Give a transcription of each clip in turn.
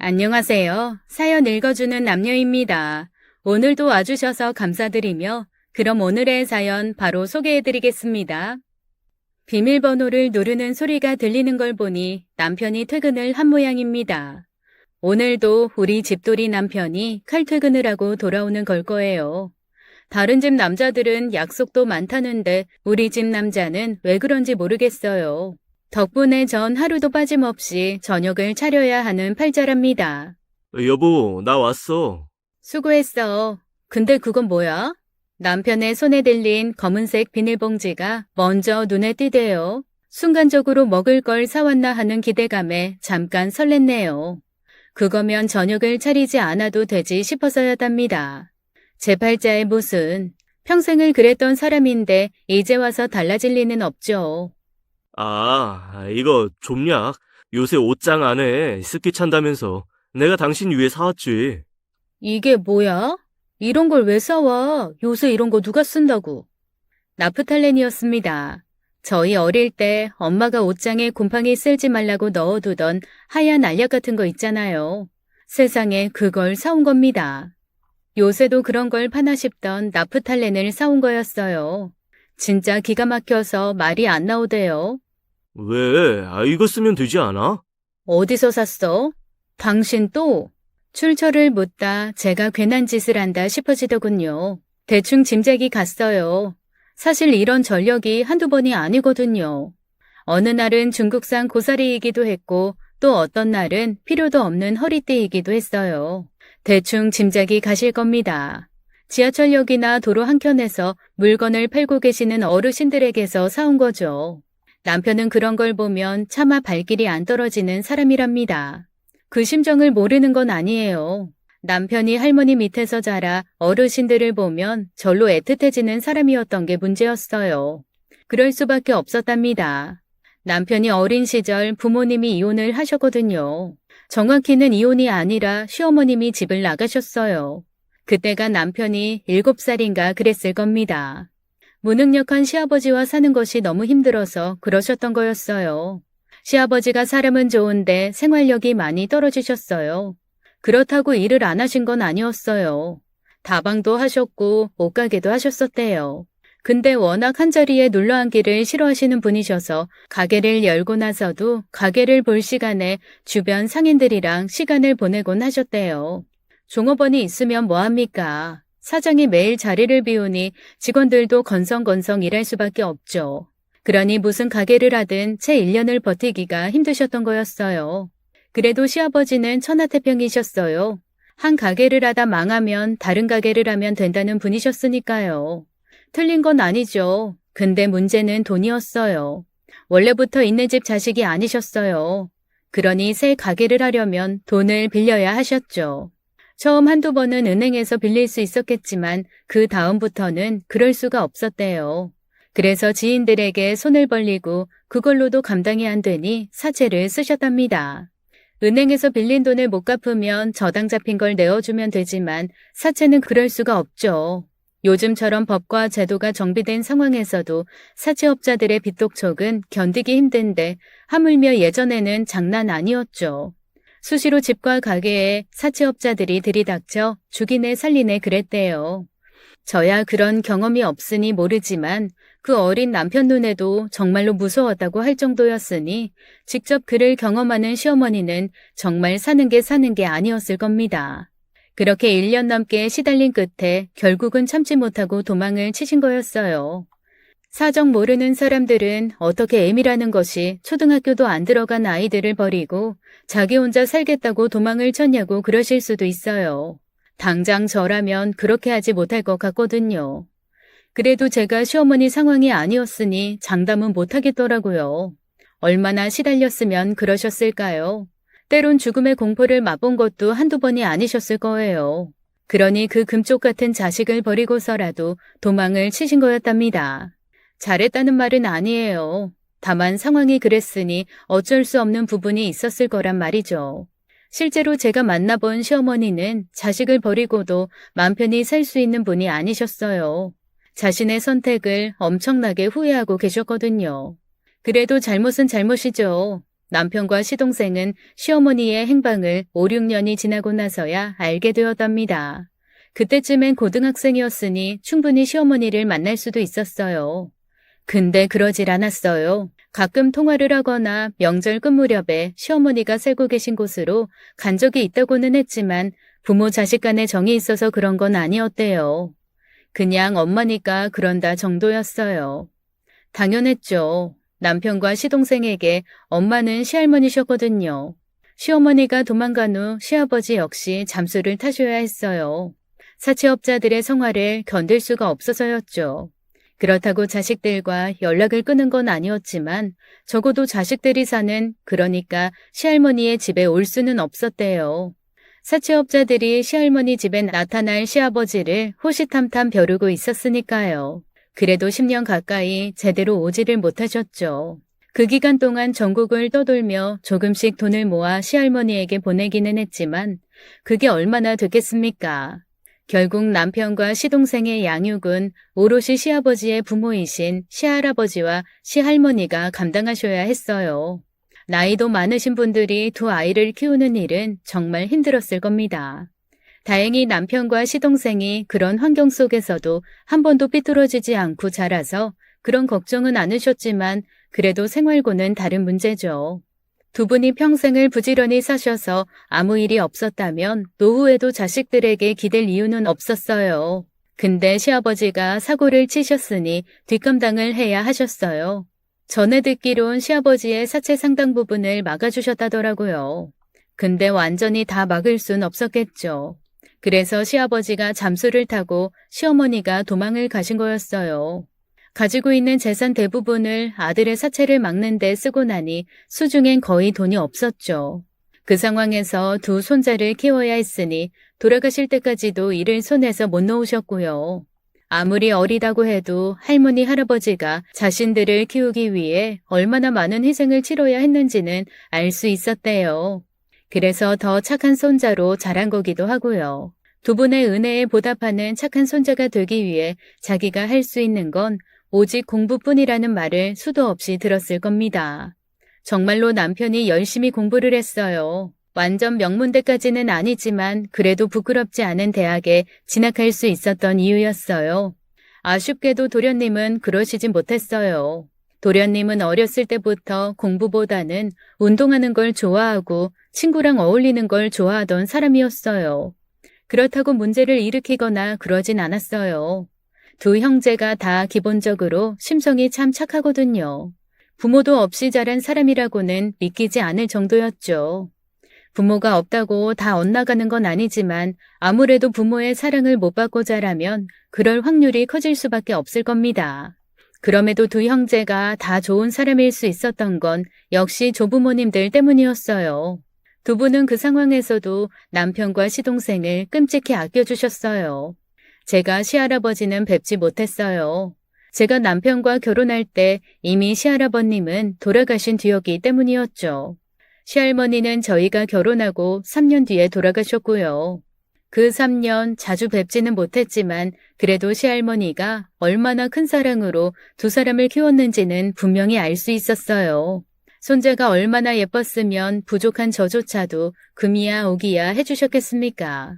안녕하세요. 사연 읽어주는 남녀입니다. 오늘도 와주셔서 감사드리며 그럼 오늘의 사연 바로 소개해드리겠습니다. 비밀번호를 누르는 소리가 들리는 걸 보니 남편이 퇴근을 한 모양입니다. 오늘도 우리 집돌이 남편이 칼퇴근을 하고 돌아오는 걸 거예요. 다른 집 남자들은 약속도 많다는데 우리 집 남자는 왜 그런지 모르겠어요. 덕분에 전 하루도 빠짐없이 저녁을 차려야 하는 팔자랍니다. 여보, 나 왔어. 수고했어. 근데 그건 뭐야? 남편의 손에 들린 검은색 비닐봉지가 먼저 눈에 띄대요. 순간적으로 먹을 걸 사왔나 하는 기대감에 잠깐 설렜네요. 그거면 저녁을 차리지 않아도 되지 싶어서였답니다. 제 팔자에 무슨, 평생을 그랬던 사람인데 이제 와서 달라질 리는 없죠. 이거 좀약. 요새 옷장 안에 습기 찬다면서 내가 당신 위해 사왔지. 이게 뭐야? 이런 걸 왜 사와? 요새 이런 거 누가 쓴다고? 나프탈렌이었습니다. 저희 어릴 때 엄마가 옷장에 곰팡이 쓸지 말라고 넣어두던 하얀 알약 같은 거 있잖아요. 세상에 그걸 사온 겁니다. 요새도 그런 걸 파나 싶던 나프탈렌을 사온 거였어요. 진짜 기가 막혀서 말이 안 나오대요. 왜? 이거 쓰면 되지 않아? 어디서 샀어? 당신 또? 출처를 묻다 제가 괜한 짓을 한다 싶어지더군요. 대충 짐작이 갔어요. 사실 이런 전력이 한두 번이 아니거든요. 어느 날은 중국산 고사리이기도 했고 또 어떤 날은 필요도 없는 허리띠이기도 했어요. 대충 짐작이 가실 겁니다. 지하철역이나 도로 한켠에서 물건을 팔고 계시는 어르신들에게서 사온 거죠. 남편은 그런 걸 보면 차마 발길이 안 떨어지는 사람이랍니다. 그 심정을 모르는 건 아니에요. 남편이 할머니 밑에서 자라 어르신들을 보면 절로 애틋해지는 사람이었던 게 문제였어요. 그럴 수밖에 없었답니다. 남편이 어린 시절 부모님이 이혼을 하셨거든요. 정확히는 이혼이 아니라 시어머님이 집을 나가셨어요. 그때가 남편이 7살인가 그랬을 겁니다. 무능력한 시아버지와 사는 것이 너무 힘들어서 그러셨던 거였어요. 시아버지가 사람은 좋은데 생활력이 많이 떨어지셨어요. 그렇다고 일을 안 하신 건 아니었어요. 다방도 하셨고 옷가게도 하셨었대요. 근데 워낙 한자리에 눌러앉기를 싫어하시는 분이셔서 가게를 열고 나서도 가게를 볼 시간에 주변 상인들이랑 시간을 보내곤 하셨대요. 종업원이 있으면 뭐합니까? 사장이 매일 자리를 비우니 직원들도 건성건성 일할 수밖에 없죠. 그러니 무슨 가게를 하든 채 1년을 버티기가 힘드셨던 거였어요. 그래도 시아버지는 천하태평이셨어요. 한 가게를 하다 망하면 다른 가게를 하면 된다는 분이셨으니까요. 틀린 건 아니죠. 근데 문제는 돈이었어요. 원래부터 있는 집 자식이 아니셨어요. 그러니 새 가게를 하려면 돈을 빌려야 하셨죠. 처음 한두 번은 은행에서 빌릴 수 있었겠지만 그 다음부터는 그럴 수가 없었대요. 그래서 지인들에게 손을 벌리고 그걸로도 감당이 안 되니 사채를 쓰셨답니다. 은행에서 빌린 돈을 못 갚으면 저당 잡힌 걸 내어주면 되지만 사채는 그럴 수가 없죠. 요즘처럼 법과 제도가 정비된 상황에서도 사채업자들의 빚독촉은 견디기 힘든데 하물며 예전에는 장난 아니었죠. 수시로 집과 가게에 사채업자들이 들이닥쳐 죽이네 살리네 그랬대요. 저야 그런 경험이 없으니 모르지만 그 어린 남편 눈에도 정말로 무서웠다고 할 정도였으니 직접 그를 경험하는 시어머니는 정말 사는 게 아니었을 겁니다. 그렇게 1년 넘게 시달린 끝에 결국은 참지 못하고 도망을 치신 거였어요. 사정 모르는 사람들은 어떻게 애미라는 것이 초등학교도 안 들어간 아이들을 버리고 자기 혼자 살겠다고 도망을 쳤냐고 그러실 수도 있어요. 당장 저라면 그렇게 하지 못할 것 같거든요. 그래도 제가 시어머니 상황이 아니었으니 장담은 못하겠더라고요. 얼마나 시달렸으면 그러셨을까요? 때론 죽음의 공포를 맛본 것도 한두 번이 아니셨을 거예요. 그러니 그 금쪽 같은 자식을 버리고서라도 도망을 치신 거였답니다. 잘했다는 말은 아니에요. 다만 상황이 그랬으니 어쩔 수 없는 부분이 있었을 거란 말이죠. 실제로 제가 만나본 시어머니는 자식을 버리고도 맘 편히 살 수 있는 분이 아니셨어요. 자신의 선택을 엄청나게 후회하고 계셨거든요. 그래도 잘못은 잘못이죠. 남편과 시동생은 시어머니의 행방을 5, 6년이 지나고 나서야 알게 되었답니다. 그때쯤엔 고등학생이었으니 충분히 시어머니를 만날 수도 있었어요. 근데 그러질 않았어요. 가끔 통화를 하거나 명절 끝 무렵에 시어머니가 살고 계신 곳으로 간 적이 있다고는 했지만 부모 자식 간의 정이 있어서 그런 건 아니었대요. 그냥 엄마니까 그런다 정도였어요. 당연했죠. 남편과 시동생에게 엄마는 시할머니셨거든요. 시어머니가 도망간 후 시아버지 역시 잠수를 타셔야 했어요. 사채업자들의 생활을 견딜 수가 없어서였죠. 그렇다고 자식들과 연락을 끊은 건 아니었지만 적어도 자식들이 사는, 그러니까 시할머니의 집에 올 수는 없었대요. 사채업자들이 시할머니 집에 나타날 시아버지를 호시탐탐 벼르고 있었으니까요. 그래도 10년 가까이 제대로 오지를 못하셨죠. 그 기간 동안 전국을 떠돌며 조금씩 돈을 모아 시할머니에게 보내기는 했지만 그게 얼마나 됐겠습니까? 결국 남편과 시동생의 양육은 오롯이 시아버지의 부모이신 시할아버지와 시할머니가 감당하셔야 했어요. 나이도 많으신 분들이 두 아이를 키우는 일은 정말 힘들었을 겁니다. 다행히 남편과 시동생이 그런 환경 속에서도 한 번도 삐뚤어지지 않고 자라서 그런 걱정은 않으셨지만 그래도 생활고는 다른 문제죠. 두 분이 평생을 부지런히 사셔서 아무 일이 없었다면 노후에도 자식들에게 기댈 이유는 없었어요. 근데 시아버지가 사고를 치셨으니 뒷감당을 해야 하셨어요. 전에 듣기론 시아버지의 사채 상당 부분을 막아주셨다더라고요. 근데 완전히 다 막을 순 없었겠죠. 그래서 시아버지가 잠수를 타고 시어머니가 도망을 가신 거였어요. 가지고 있는 재산 대부분을 아들의 사채를 막는 데 쓰고 나니 수중엔 거의 돈이 없었죠. 그 상황에서 두 손자를 키워야 했으니 돌아가실 때까지도 일을 손에서 못 놓으셨고요. 아무리 어리다고 해도 할머니, 할아버지가 자신들을 키우기 위해 얼마나 많은 희생을 치러야 했는지는 알 수 있었대요. 그래서 더 착한 손자로 자란 거기도 하고요. 두 분의 은혜에 보답하는 착한 손자가 되기 위해 자기가 할 수 있는 건 오직 공부뿐이라는 말을 수도 없이 들었을 겁니다. 정말로 남편이 열심히 공부를 했어요. 완전 명문대까지는 아니지만 그래도 부끄럽지 않은 대학에 진학할 수 있었던 이유였어요. 아쉽게도 도련님은 그러시진 못했어요. 도련님은 어렸을 때부터 공부보다는 운동하는 걸 좋아하고 친구랑 어울리는 걸 좋아하던 사람이었어요. 그렇다고 문제를 일으키거나 그러진 않았어요. 두 형제가 다 기본적으로 심성이 참 착하거든요. 부모도 없이 자란 사람이라고는 믿기지 않을 정도였죠. 부모가 없다고 다 엇나가는 건 아니지만 아무래도 부모의 사랑을 못 받고 자라면 그럴 확률이 커질 수밖에 없을 겁니다. 그럼에도 두 형제가 다 좋은 사람일 수 있었던 건 역시 조부모님들 때문이었어요. 두 분은 그 상황에서도 남편과 시동생을 끔찍히 아껴주셨어요. 제가 시할아버지는 뵙지 못했어요. 제가 남편과 결혼할 때 이미 시할아버님은 돌아가신 뒤였기 때문이었죠. 시할머니는 저희가 결혼하고 3년 뒤에 돌아가셨고요. 그 3년 자주 뵙지는 못했지만 그래도 시할머니가 얼마나 큰 사랑으로 두 사람을 키웠는지는 분명히 알 수 있었어요. 손자가 얼마나 예뻤으면 부족한 저조차도 금이야 오기야 해주셨겠습니까?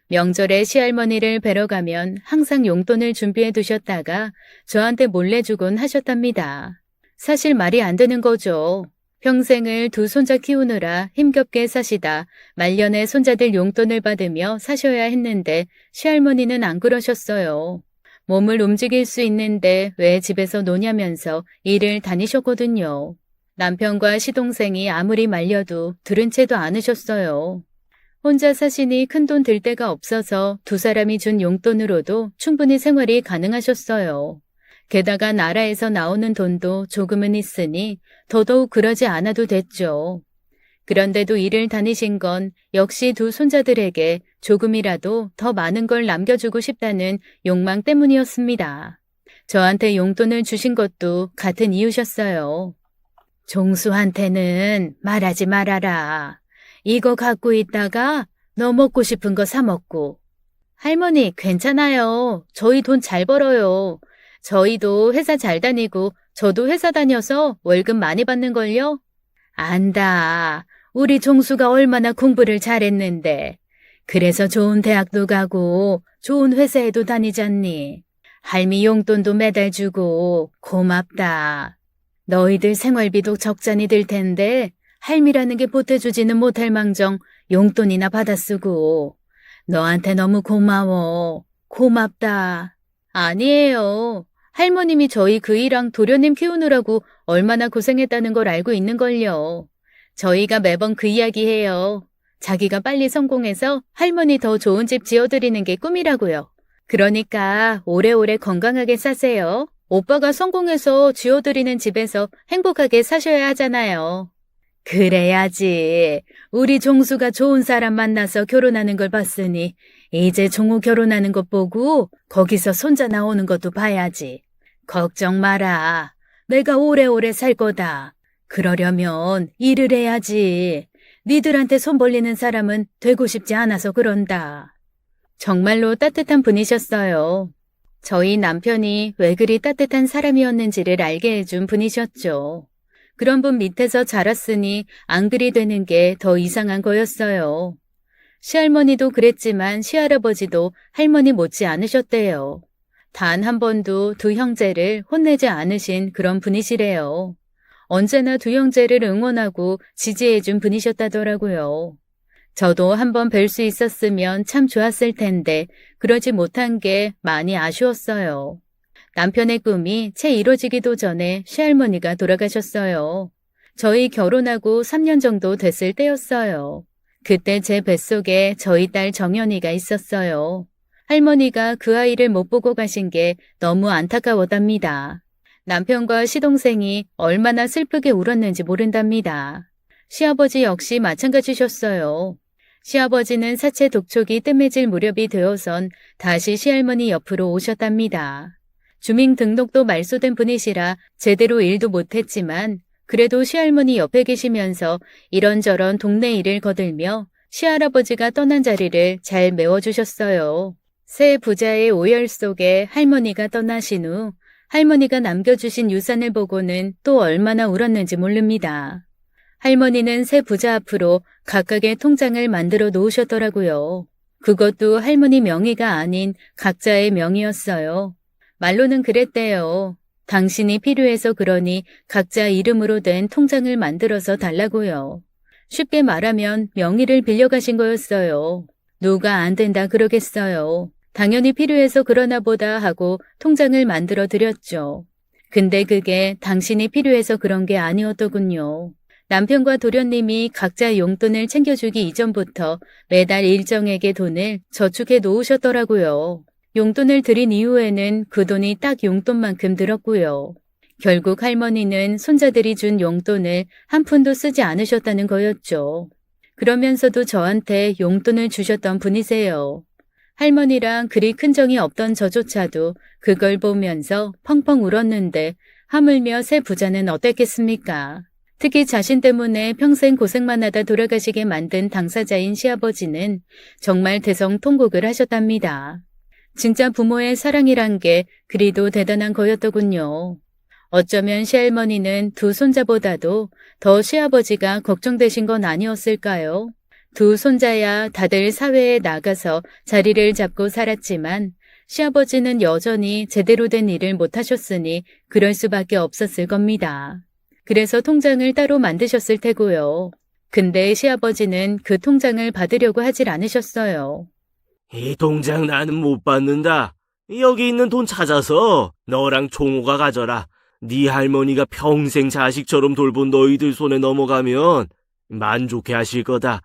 명절에 시할머니를 뵈러 가면 항상 용돈을 준비해 두셨다가 저한테 몰래 주곤 하셨답니다. 사실 말이 안 되는 거죠. 평생을 두 손자 키우느라 힘겹게 사시다 말년에 손자들 용돈을 받으며 사셔야 했는데 시할머니는 안 그러셨어요. 몸을 움직일 수 있는데 왜 집에서 노냐면서 일을 다니셨거든요. 남편과 시동생이 아무리 말려도 들은 채도 않으셨어요. 혼자 사시니 큰돈 들 데가 없어서 두 사람이 준 용돈으로도 충분히 생활이 가능하셨어요. 게다가 나라에서 나오는 돈도 조금은 있으니 더더욱 그러지 않아도 됐죠. 그런데도 일을 다니신 건 역시 두 손자들에게 조금이라도 더 많은 걸 남겨주고 싶다는 욕망 때문이었습니다. 저한테 용돈을 주신 것도 같은 이유셨어요. 종수한테는 말하지 말아라. 이거 갖고 있다가 너 먹고 싶은 거 사 먹고. 할머니, 괜찮아요. 저희 돈 잘 벌어요. 저희도 회사 잘 다니고 저도 회사 다녀서 월급 많이 받는걸요? 안다. 우리 종수가 얼마나 공부를 잘했는데. 그래서 좋은 대학도 가고 좋은 회사에도 다니잖니. 할미 용돈도 매달 주고 고맙다. 너희들 생활비도 적잖이 들 텐데 할미라는 게 보태주지는 못할 망정 용돈이나 받아 쓰고. 너한테 너무 고마워. 고맙다. 아니에요. 할머님이 저희 그이랑 도련님 키우느라고 얼마나 고생했다는 걸 알고 있는걸요. 저희가 매번 그 이야기 해요. 자기가 빨리 성공해서 할머니 더 좋은 집 지어드리는 게 꿈이라고요. 그러니까 오래오래 건강하게 사세요. 오빠가 성공해서 지어드리는 집에서 행복하게 사셔야 하잖아요. 그래야지. 우리 종수가 좋은 사람 만나서 결혼하는 걸 봤으니 이제 종우 결혼하는 것 보고 거기서 손자 나오는 것도 봐야지. 걱정 마라. 내가 오래오래 살 거다. 그러려면 일을 해야지. 니들한테 손 벌리는 사람은 되고 싶지 않아서 그런다. 정말로 따뜻한 분이셨어요. 저희 남편이 왜 그리 따뜻한 사람이었는지를 알게 해준 분이셨죠. 그런 분 밑에서 자랐으니 안 그리 되는 게 더 이상한 거였어요. 시할머니도 그랬지만 시할아버지도 할머니 못지 않으셨대요. 단 한 번도 두 형제를 혼내지 않으신 그런 분이시래요. 언제나 두 형제를 응원하고 지지해준 분이셨다더라고요. 저도 한번 뵐 수 있었으면 참 좋았을 텐데 그러지 못한 게 많이 아쉬웠어요. 남편의 꿈이 채 이루어지기도 전에 시할머니가 돌아가셨어요. 저희 결혼하고 3년 정도 됐을 때였어요. 그때 제 뱃속에 저희 딸 정연이가 있었어요. 할머니가 그 아이를 못 보고 가신 게 너무 안타까웠답니다. 남편과 시동생이 얼마나 슬프게 울었는지 모른답니다. 시아버지 역시 마찬가지셨어요. 시아버지는 사체 독촉이 뜸해질 무렵이 되어선 다시 시할머니 옆으로 오셨답니다. 주민등록도 말소된 분이시라 제대로 일도 못했지만 그래도 시할머니 옆에 계시면서 이런저런 동네 일을 거들며 시할아버지가 떠난 자리를 잘 메워주셨어요. 새 부자의 오열 속에 할머니가 떠나신 후 할머니가 남겨주신 유산을 보고는 또 얼마나 울었는지 모릅니다. 할머니는 새 부자 앞으로 각각의 통장을 만들어 놓으셨더라고요. 그것도 할머니 명의가 아닌 각자의 명의였어요. 말로는 그랬대요. 당신이 필요해서 그러니 각자 이름으로 된 통장을 만들어서 달라고요. 쉽게 말하면 명의를 빌려가신 거였어요. 누가 안 된다 그러겠어요. 당연히 필요해서 그러나 보다 하고 통장을 만들어 드렸죠. 근데 그게 당신이 필요해서 그런 게 아니었더군요. 남편과 도련님이 각자 용돈을 챙겨주기 이전부터 매달 일정액의 돈을 저축해 놓으셨더라고요. 용돈을 드린 이후에는 그 돈이 딱 용돈만큼 들었고요. 결국 할머니는 손자들이 준 용돈을 한 푼도 쓰지 않으셨다는 거였죠. 그러면서도 저한테 용돈을 주셨던 분이세요. 할머니랑 그리 큰 정이 없던 저조차도 그걸 보면서 펑펑 울었는데 하물며 새 부자는 어땠겠습니까? 특히 자신 때문에 평생 고생만 하다 돌아가시게 만든 당사자인 시아버지는 정말 대성통곡을 하셨답니다. 진짜 부모의 사랑이란 게 그리도 대단한 거였더군요. 어쩌면 시할머니는 두 손자보다도 더 시아버지가 걱정되신 건 아니었을까요? 두 손자야 다들 사회에 나가서 자리를 잡고 살았지만 시아버지는 여전히 제대로 된 일을 못하셨으니 그럴 수밖에 없었을 겁니다. 그래서 통장을 따로 만드셨을 테고요. 근데 시아버지는 그 통장을 받으려고 하질 않으셨어요. 이 통장 나는 못 받는다. 여기 있는 돈 찾아서 너랑 종호가 가져라. 네 할머니가 평생 자식처럼 돌본 너희들 손에 넘어가면 만족해 하실 거다.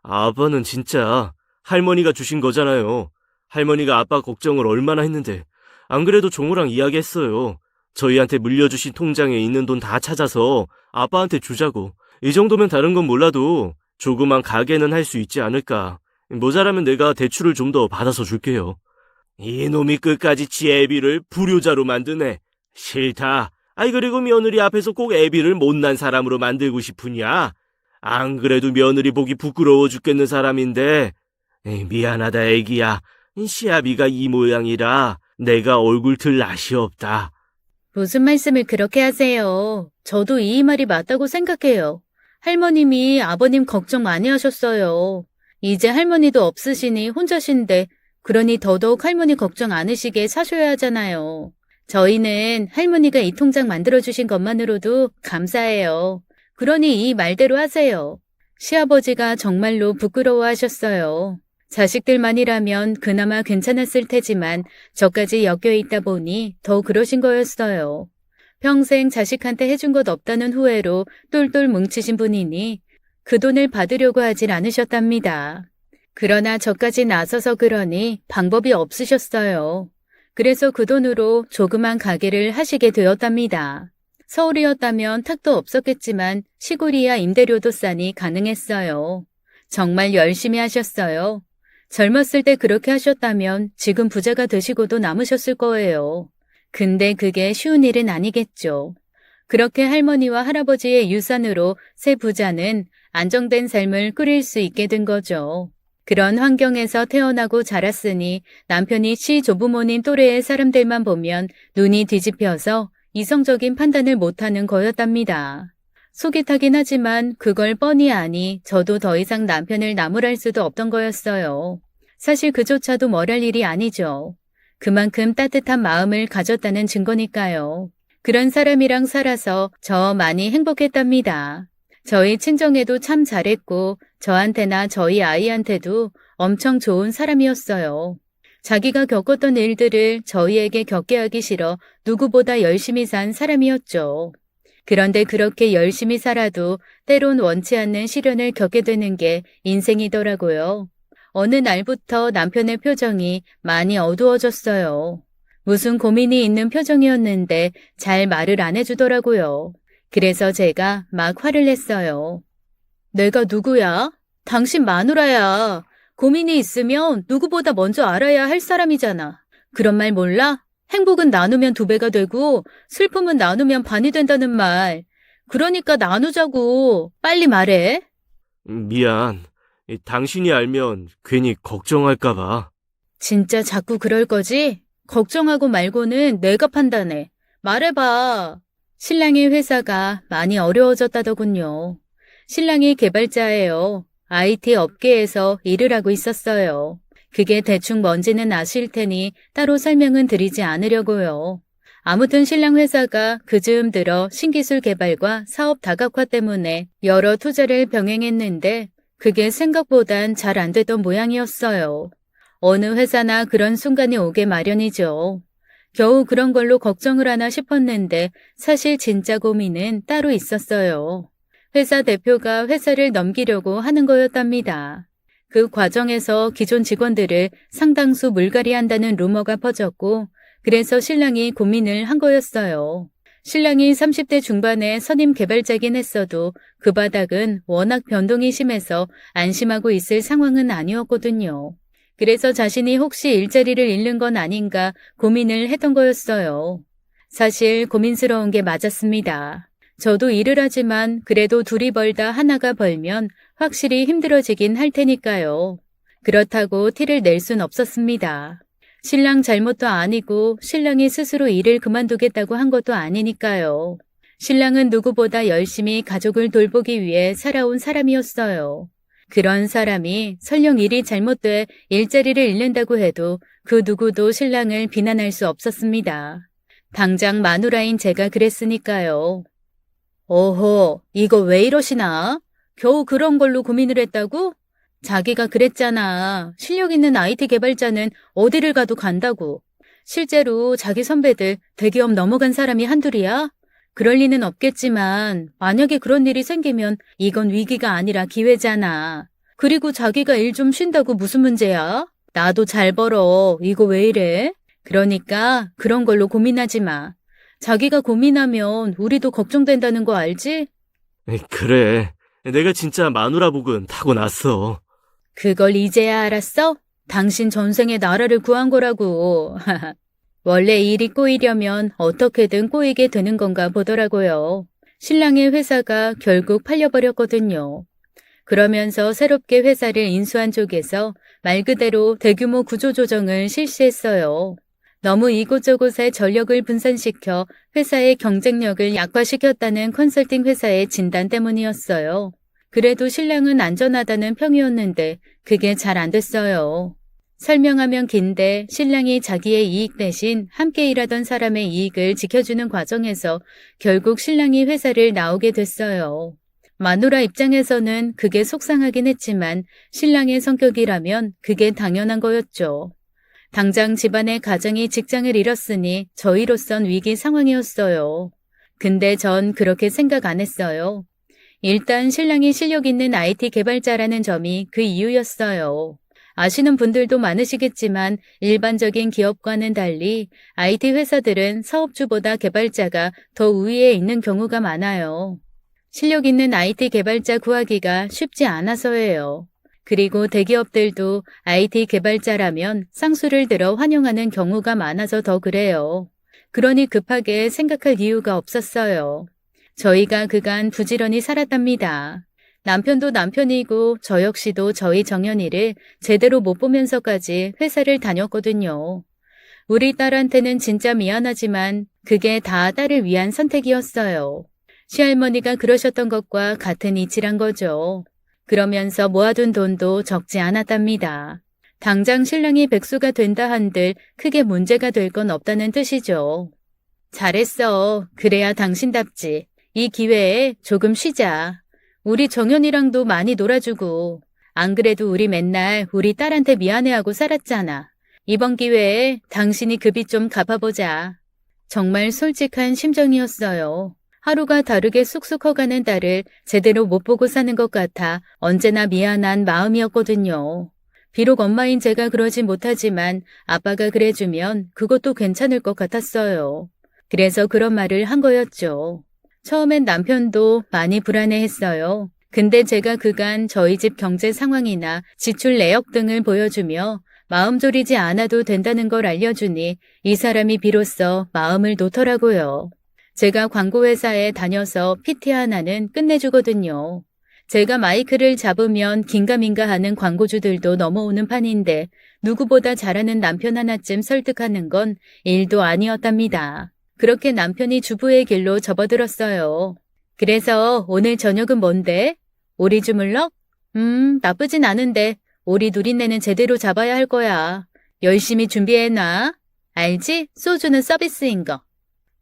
아빠는 진짜 할머니가 주신 거잖아요. 할머니가 아빠 걱정을 얼마나 했는데. 안 그래도 종호랑 이야기했어요. 저희한테 물려주신 통장에 있는 돈 다 찾아서 아빠한테 주자고. 이 정도면 다른 건 몰라도 조그만 가게는 할 수 있지 않을까. 모자라면 내가 대출을 좀 더 받아서 줄게요. 이놈이 끝까지 지 애비를 불효자로 만드네. 싫다. 아이 그리고 며느리 앞에서 꼭 애비를 못난 사람으로 만들고 싶으냐? 안 그래도 며느리 보기 부끄러워 죽겠는 사람인데. 미안하다 애기야. 시아비가 이 모양이라 내가 얼굴 들 낯이 없다. 무슨 말씀을 그렇게 하세요? 저도 이 말이 맞다고 생각해요. 할머님이 아버님 걱정 많이 하셨어요. 이제 할머니도 없으시니 혼자신데 그러니 더더욱 할머니 걱정 안 하시게 사셔야 하잖아요. 저희는 할머니가 이 통장 만들어주신 것만으로도 감사해요. 그러니 이 말대로 하세요. 시아버지가 정말로 부끄러워하셨어요. 자식들만이라면 그나마 괜찮았을 테지만 저까지 엮여있다 보니 더 그러신 거였어요. 평생 자식한테 해준 것 없다는 후회로 똘똘 뭉치신 분이니 그 돈을 받으려고 하질 않으셨답니다. 그러나 저까지 나서서 그러니 방법이 없으셨어요. 그래서 그 돈으로 조그만 가게를 하시게 되었답니다. 서울이었다면 탁도 없었겠지만 시골이야 임대료도 싸니 가능했어요. 정말 열심히 하셨어요. 젊었을 때 그렇게 하셨다면 지금 부자가 되시고도 남으셨을 거예요. 근데 그게 쉬운 일은 아니겠죠. 그렇게 할머니와 할아버지의 유산으로 새 부자는 안정된 삶을 꾸릴 수 있게 된 거죠. 그런 환경에서 태어나고 자랐으니 남편이 시조부모님 또래의 사람들만 보면 눈이 뒤집혀서 이성적인 판단을 못하는 거였답니다. 속이 타긴 하지만 그걸 뻔히 아니 저도 더 이상 남편을 나무랄 수도 없던 거였어요. 사실 그조차도 뭘 할 일이 아니죠. 그만큼 따뜻한 마음을 가졌다는 증거니까요. 그런 사람이랑 살아서 저 많이 행복했답니다. 저희 친정에도 참 잘했고 저한테나 저희 아이한테도 엄청 좋은 사람이었어요. 자기가 겪었던 일들을 저희에게 겪게 하기 싫어 누구보다 열심히 산 사람이었죠. 그런데 그렇게 열심히 살아도 때론 원치 않는 시련을 겪게 되는 게 인생이더라고요. 어느 날부터 남편의 표정이 많이 어두워졌어요. 무슨 고민이 있는 표정이었는데 잘 말을 안 해주더라고요. 그래서 제가 막 화를 냈어요. 내가 누구야? 당신 마누라야. 고민이 있으면 누구보다 먼저 알아야 할 사람이잖아. 그런 말 몰라? 행복은 나누면 2배가 되고 슬픔은 나누면 반이 된다는 말. 그러니까 나누자고. 빨리 말해. 미안. 당신이 알면 괜히 걱정할까봐. 진짜 자꾸 그럴 거지? 걱정하고 말고는 내가 판단해. 말해봐. 신랑의 회사가 많이 어려워졌다더군요. 신랑이 개발자예요. IT 업계에서 일을 하고 있었어요. 그게 대충 뭔지는 아실 테니 따로 설명은 드리지 않으려고요. 아무튼 신랑 회사가 그즈음 들어 신기술 개발과 사업 다각화 때문에 여러 투자를 병행했는데 그게 생각보단 잘 안 됐던 모양이었어요. 어느 회사나 그런 순간이 오게 마련이죠. 겨우 그런 걸로 걱정을 하나 싶었는데 사실 진짜 고민은 따로 있었어요. 회사 대표가 회사를 넘기려고 하는 거였답니다. 그 과정에서 기존 직원들을 상당수 물갈이한다는 루머가 퍼졌고 그래서 신랑이 고민을 한 거였어요. 신랑이 30대 중반의 선임 개발자긴 했어도 그 바닥은 워낙 변동이 심해서 안심하고 있을 상황은 아니었거든요. 그래서 자신이 혹시 일자리를 잃는 건 아닌가 고민을 했던 거였어요. 사실 고민스러운 게 맞았습니다. 저도 일을 하지만 그래도 둘이 벌다 하나가 벌면 확실히 힘들어지긴 할 테니까요. 그렇다고 티를 낼 순 없었습니다. 신랑 잘못도 아니고 신랑이 스스로 일을 그만두겠다고 한 것도 아니니까요. 신랑은 누구보다 열심히 가족을 돌보기 위해 살아온 사람이었어요. 그런 사람이 설령 일이 잘못돼 일자리를 잃는다고 해도 그 누구도 신랑을 비난할 수 없었습니다. 당장 마누라인 제가 그랬으니까요. 어허, 이거 왜 이러시나? 겨우 그런 걸로 고민을 했다고? 자기가 그랬잖아. 실력 있는 IT 개발자는 어디를 가도 간다고. 실제로 자기 선배들 대기업 넘어간 사람이 한둘이야? 그럴 리는 없겠지만 만약에 그런 일이 생기면 이건 위기가 아니라 기회잖아. 그리고 자기가 일 좀 쉰다고 무슨 문제야? 나도 잘 벌어. 이거 왜 이래? 그러니까 그런 걸로 고민하지 마. 자기가 고민하면 우리도 걱정된다는 거 알지? 그래. 내가 진짜 마누라 복은 타고났어. 그걸 이제야 알았어? 당신 전생에 나라를 구한 거라고. 원래 일이 꼬이려면 어떻게든 꼬이게 되는 건가 보더라고요. 신랑의 회사가 결국 팔려버렸거든요. 그러면서 새롭게 회사를 인수한 쪽에서 말 그대로 대규모 구조조정을 실시했어요. 너무 이곳저곳에 전력을 분산시켜 회사의 경쟁력을 약화시켰다는 컨설팅 회사의 진단 때문이었어요. 그래도 신랑은 안전하다는 평이었는데 그게 잘 안 됐어요. 설명하면 긴데 신랑이 자기의 이익 대신 함께 일하던 사람의 이익을 지켜주는 과정에서 결국 신랑이 회사를 나오게 됐어요. 마누라 입장에서는 그게 속상하긴 했지만 신랑의 성격이라면 그게 당연한 거였죠. 당장 집안의 가정이 직장을 잃었으니 저희로선 위기 상황이었어요. 근데 전 그렇게 생각 안 했어요. 일단 신랑이 실력 있는 IT 개발자라는 점이 그 이유였어요. 아시는 분들도 많으시겠지만 일반적인 기업과는 달리 IT 회사들은 사업주보다 개발자가 더 우위에 있는 경우가 많아요. 실력 있는 IT 개발자 구하기가 쉽지 않아서예요. 그리고 대기업들도 IT 개발자라면 쌍수를 들어 환영하는 경우가 많아서 더 그래요. 그러니 급하게 생각할 이유가 없었어요. 저희가 그간 부지런히 살았답니다. 남편도 남편이고 저 역시도 저희 정연이를 제대로 못 보면서까지 회사를 다녔거든요. 우리 딸한테는 진짜 미안하지만 그게 다 딸을 위한 선택이었어요. 시할머니가 그러셨던 것과 같은 이치란 거죠. 그러면서 모아둔 돈도 적지 않았답니다. 당장 신랑이 백수가 된다 한들 크게 문제가 될 건 없다는 뜻이죠. 잘했어. 그래야 당신답지. 이 기회에 조금 쉬자. 우리 정연이랑도 많이 놀아주고. 안 그래도 우리 맨날 우리 딸한테 미안해하고 살았잖아. 이번 기회에 당신이 급이 좀 갚아보자. 정말 솔직한 심정이었어요. 하루가 다르게 쑥쑥 커가는 딸을 제대로 못 보고 사는 것 같아 언제나 미안한 마음이었거든요. 비록 엄마인 제가 그러지 못하지만 아빠가 그래주면 그것도 괜찮을 것 같았어요. 그래서 그런 말을 한 거였죠. 처음엔 남편도 많이 불안해했어요. 근데 제가 그간 저희 집 경제 상황이나 지출 내역 등을 보여주며 마음 졸이지 않아도 된다는 걸 알려주니 이 사람이 비로소 마음을 놓더라고요. 제가 광고회사에 다녀서 PT 하나는 끝내주거든요. 제가 마이크를 잡으면 긴가민가 하는 광고주들도 넘어오는 판인데 누구보다 잘하는 남편 하나쯤 설득하는 건 일도 아니었답니다. 그렇게 남편이 주부의 길로 접어들었어요. 그래서 오늘 저녁은 뭔데? 오리 주물럭? 나쁘진 않은데 오리 누린내는 제대로 잡아야 할 거야. 열심히 준비해놔. 알지? 소주는 서비스인 거.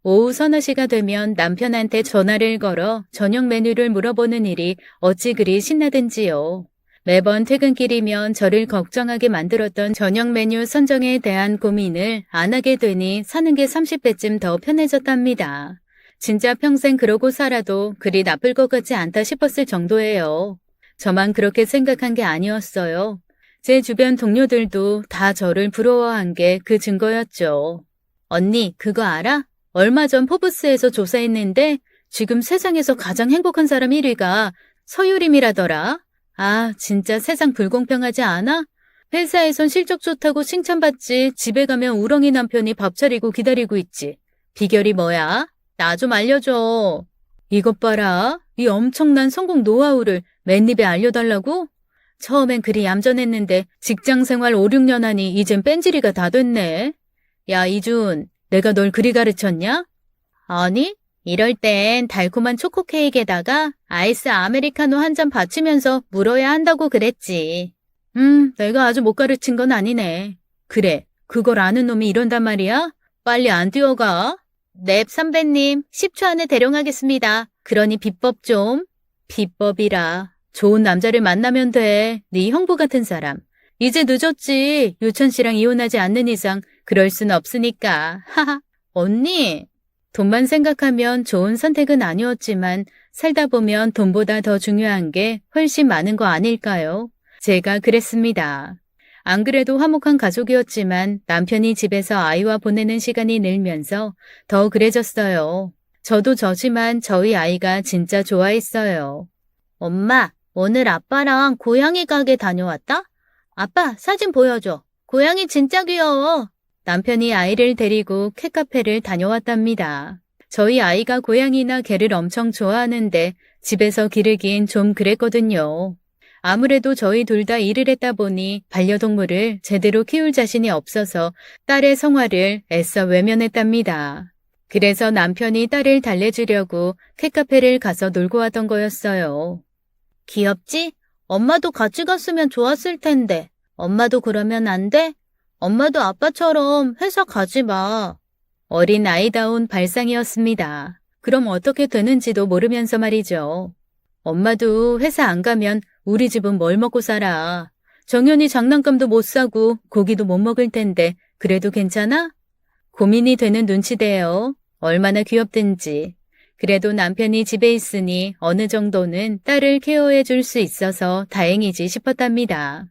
오후 서너 시가 되면 남편한테 전화를 걸어 저녁 메뉴를 물어보는 일이 어찌 그리 신나든지요. 매번 퇴근길이면 저를 걱정하게 만들었던 저녁 메뉴 선정에 대한 고민을 안 하게 되니 사는 게 30배쯤 더 편해졌답니다. 진짜 평생 그러고 살아도 그리 나쁠 것 같지 않다 싶었을 정도예요. 저만 그렇게 생각한 게 아니었어요. 제 주변 동료들도 다 저를 부러워한 게 그 증거였죠. 언니, 그거 알아? 얼마 전 포브스에서 조사했는데 지금 세상에서 가장 행복한 사람 1위가 서유림이라더라. 아, 진짜 세상 불공평하지 않아? 회사에선 실적 좋다고 칭찬받지 집에 가면 우렁이 남편이 밥 차리고 기다리고 있지. 비결이 뭐야? 나 좀 알려줘. 이것 봐라. 이 엄청난 성공 노하우를 맨입에 알려달라고? 처음엔 그리 얌전했는데 직장생활 5, 6년 하니 이젠 뺀질이가 다 됐네. 야, 이준. 내가 널 그리 가르쳤냐? 아니, 이럴 땐 달콤한 초코 케이크에다가 아이스 아메리카노 한 잔 받치면서 물어야 한다고 그랬지. 내가 아주 못 가르친 건 아니네. 그래, 그걸 아는 놈이 이런단 말이야? 빨리 안 뛰어가. 넵, 선배님, 10초 안에 대령하겠습니다. 그러니 비법 좀. 비법이라. 좋은 남자를 만나면 돼. 네 형부 같은 사람. 이제 늦었지. 유천 씨랑 이혼하지 않는 이상 그럴 순 없으니까. 하하. 언니. 돈만 생각하면 좋은 선택은 아니었지만 살다 보면 돈보다 더 중요한 게 훨씬 많은 거 아닐까요? 제가 그랬습니다. 안 그래도 화목한 가족이었지만 남편이 집에서 아이와 보내는 시간이 늘면서 더 그래졌어요. 저도 저지만 저희 아이가 진짜 좋아했어요. 엄마, 오늘 아빠랑 고양이 가게 다녀왔다? 아빠, 사진 보여줘. 고양이 진짜 귀여워. 남편이 아이를 데리고 캣카페를 다녀왔답니다. 저희 아이가 고양이나 개를 엄청 좋아하는데 집에서 기르긴 좀 그랬거든요. 아무래도 저희 둘 다 일을 했다 보니 반려동물을 제대로 키울 자신이 없어서 딸의 성화를 애써 외면했답니다. 그래서 남편이 딸을 달래주려고 캣카페를 가서 놀고 왔던 거였어요. 귀엽지? 엄마도 같이 갔으면 좋았을 텐데. 엄마도 그러면 안 돼? 엄마도 아빠처럼 회사 가지 마. 어린 아이다운 발상이었습니다. 그럼 어떻게 되는지도 모르면서 말이죠. 엄마도 회사 안 가면 우리 집은 뭘 먹고 살아. 정연이 장난감도 못 사고 고기도 못 먹을 텐데 그래도 괜찮아? 고민이 되는 눈치대요. 얼마나 귀엽든지. 그래도 남편이 집에 있으니 어느 정도는 딸을 케어해 줄 수 있어서 다행이지 싶었답니다.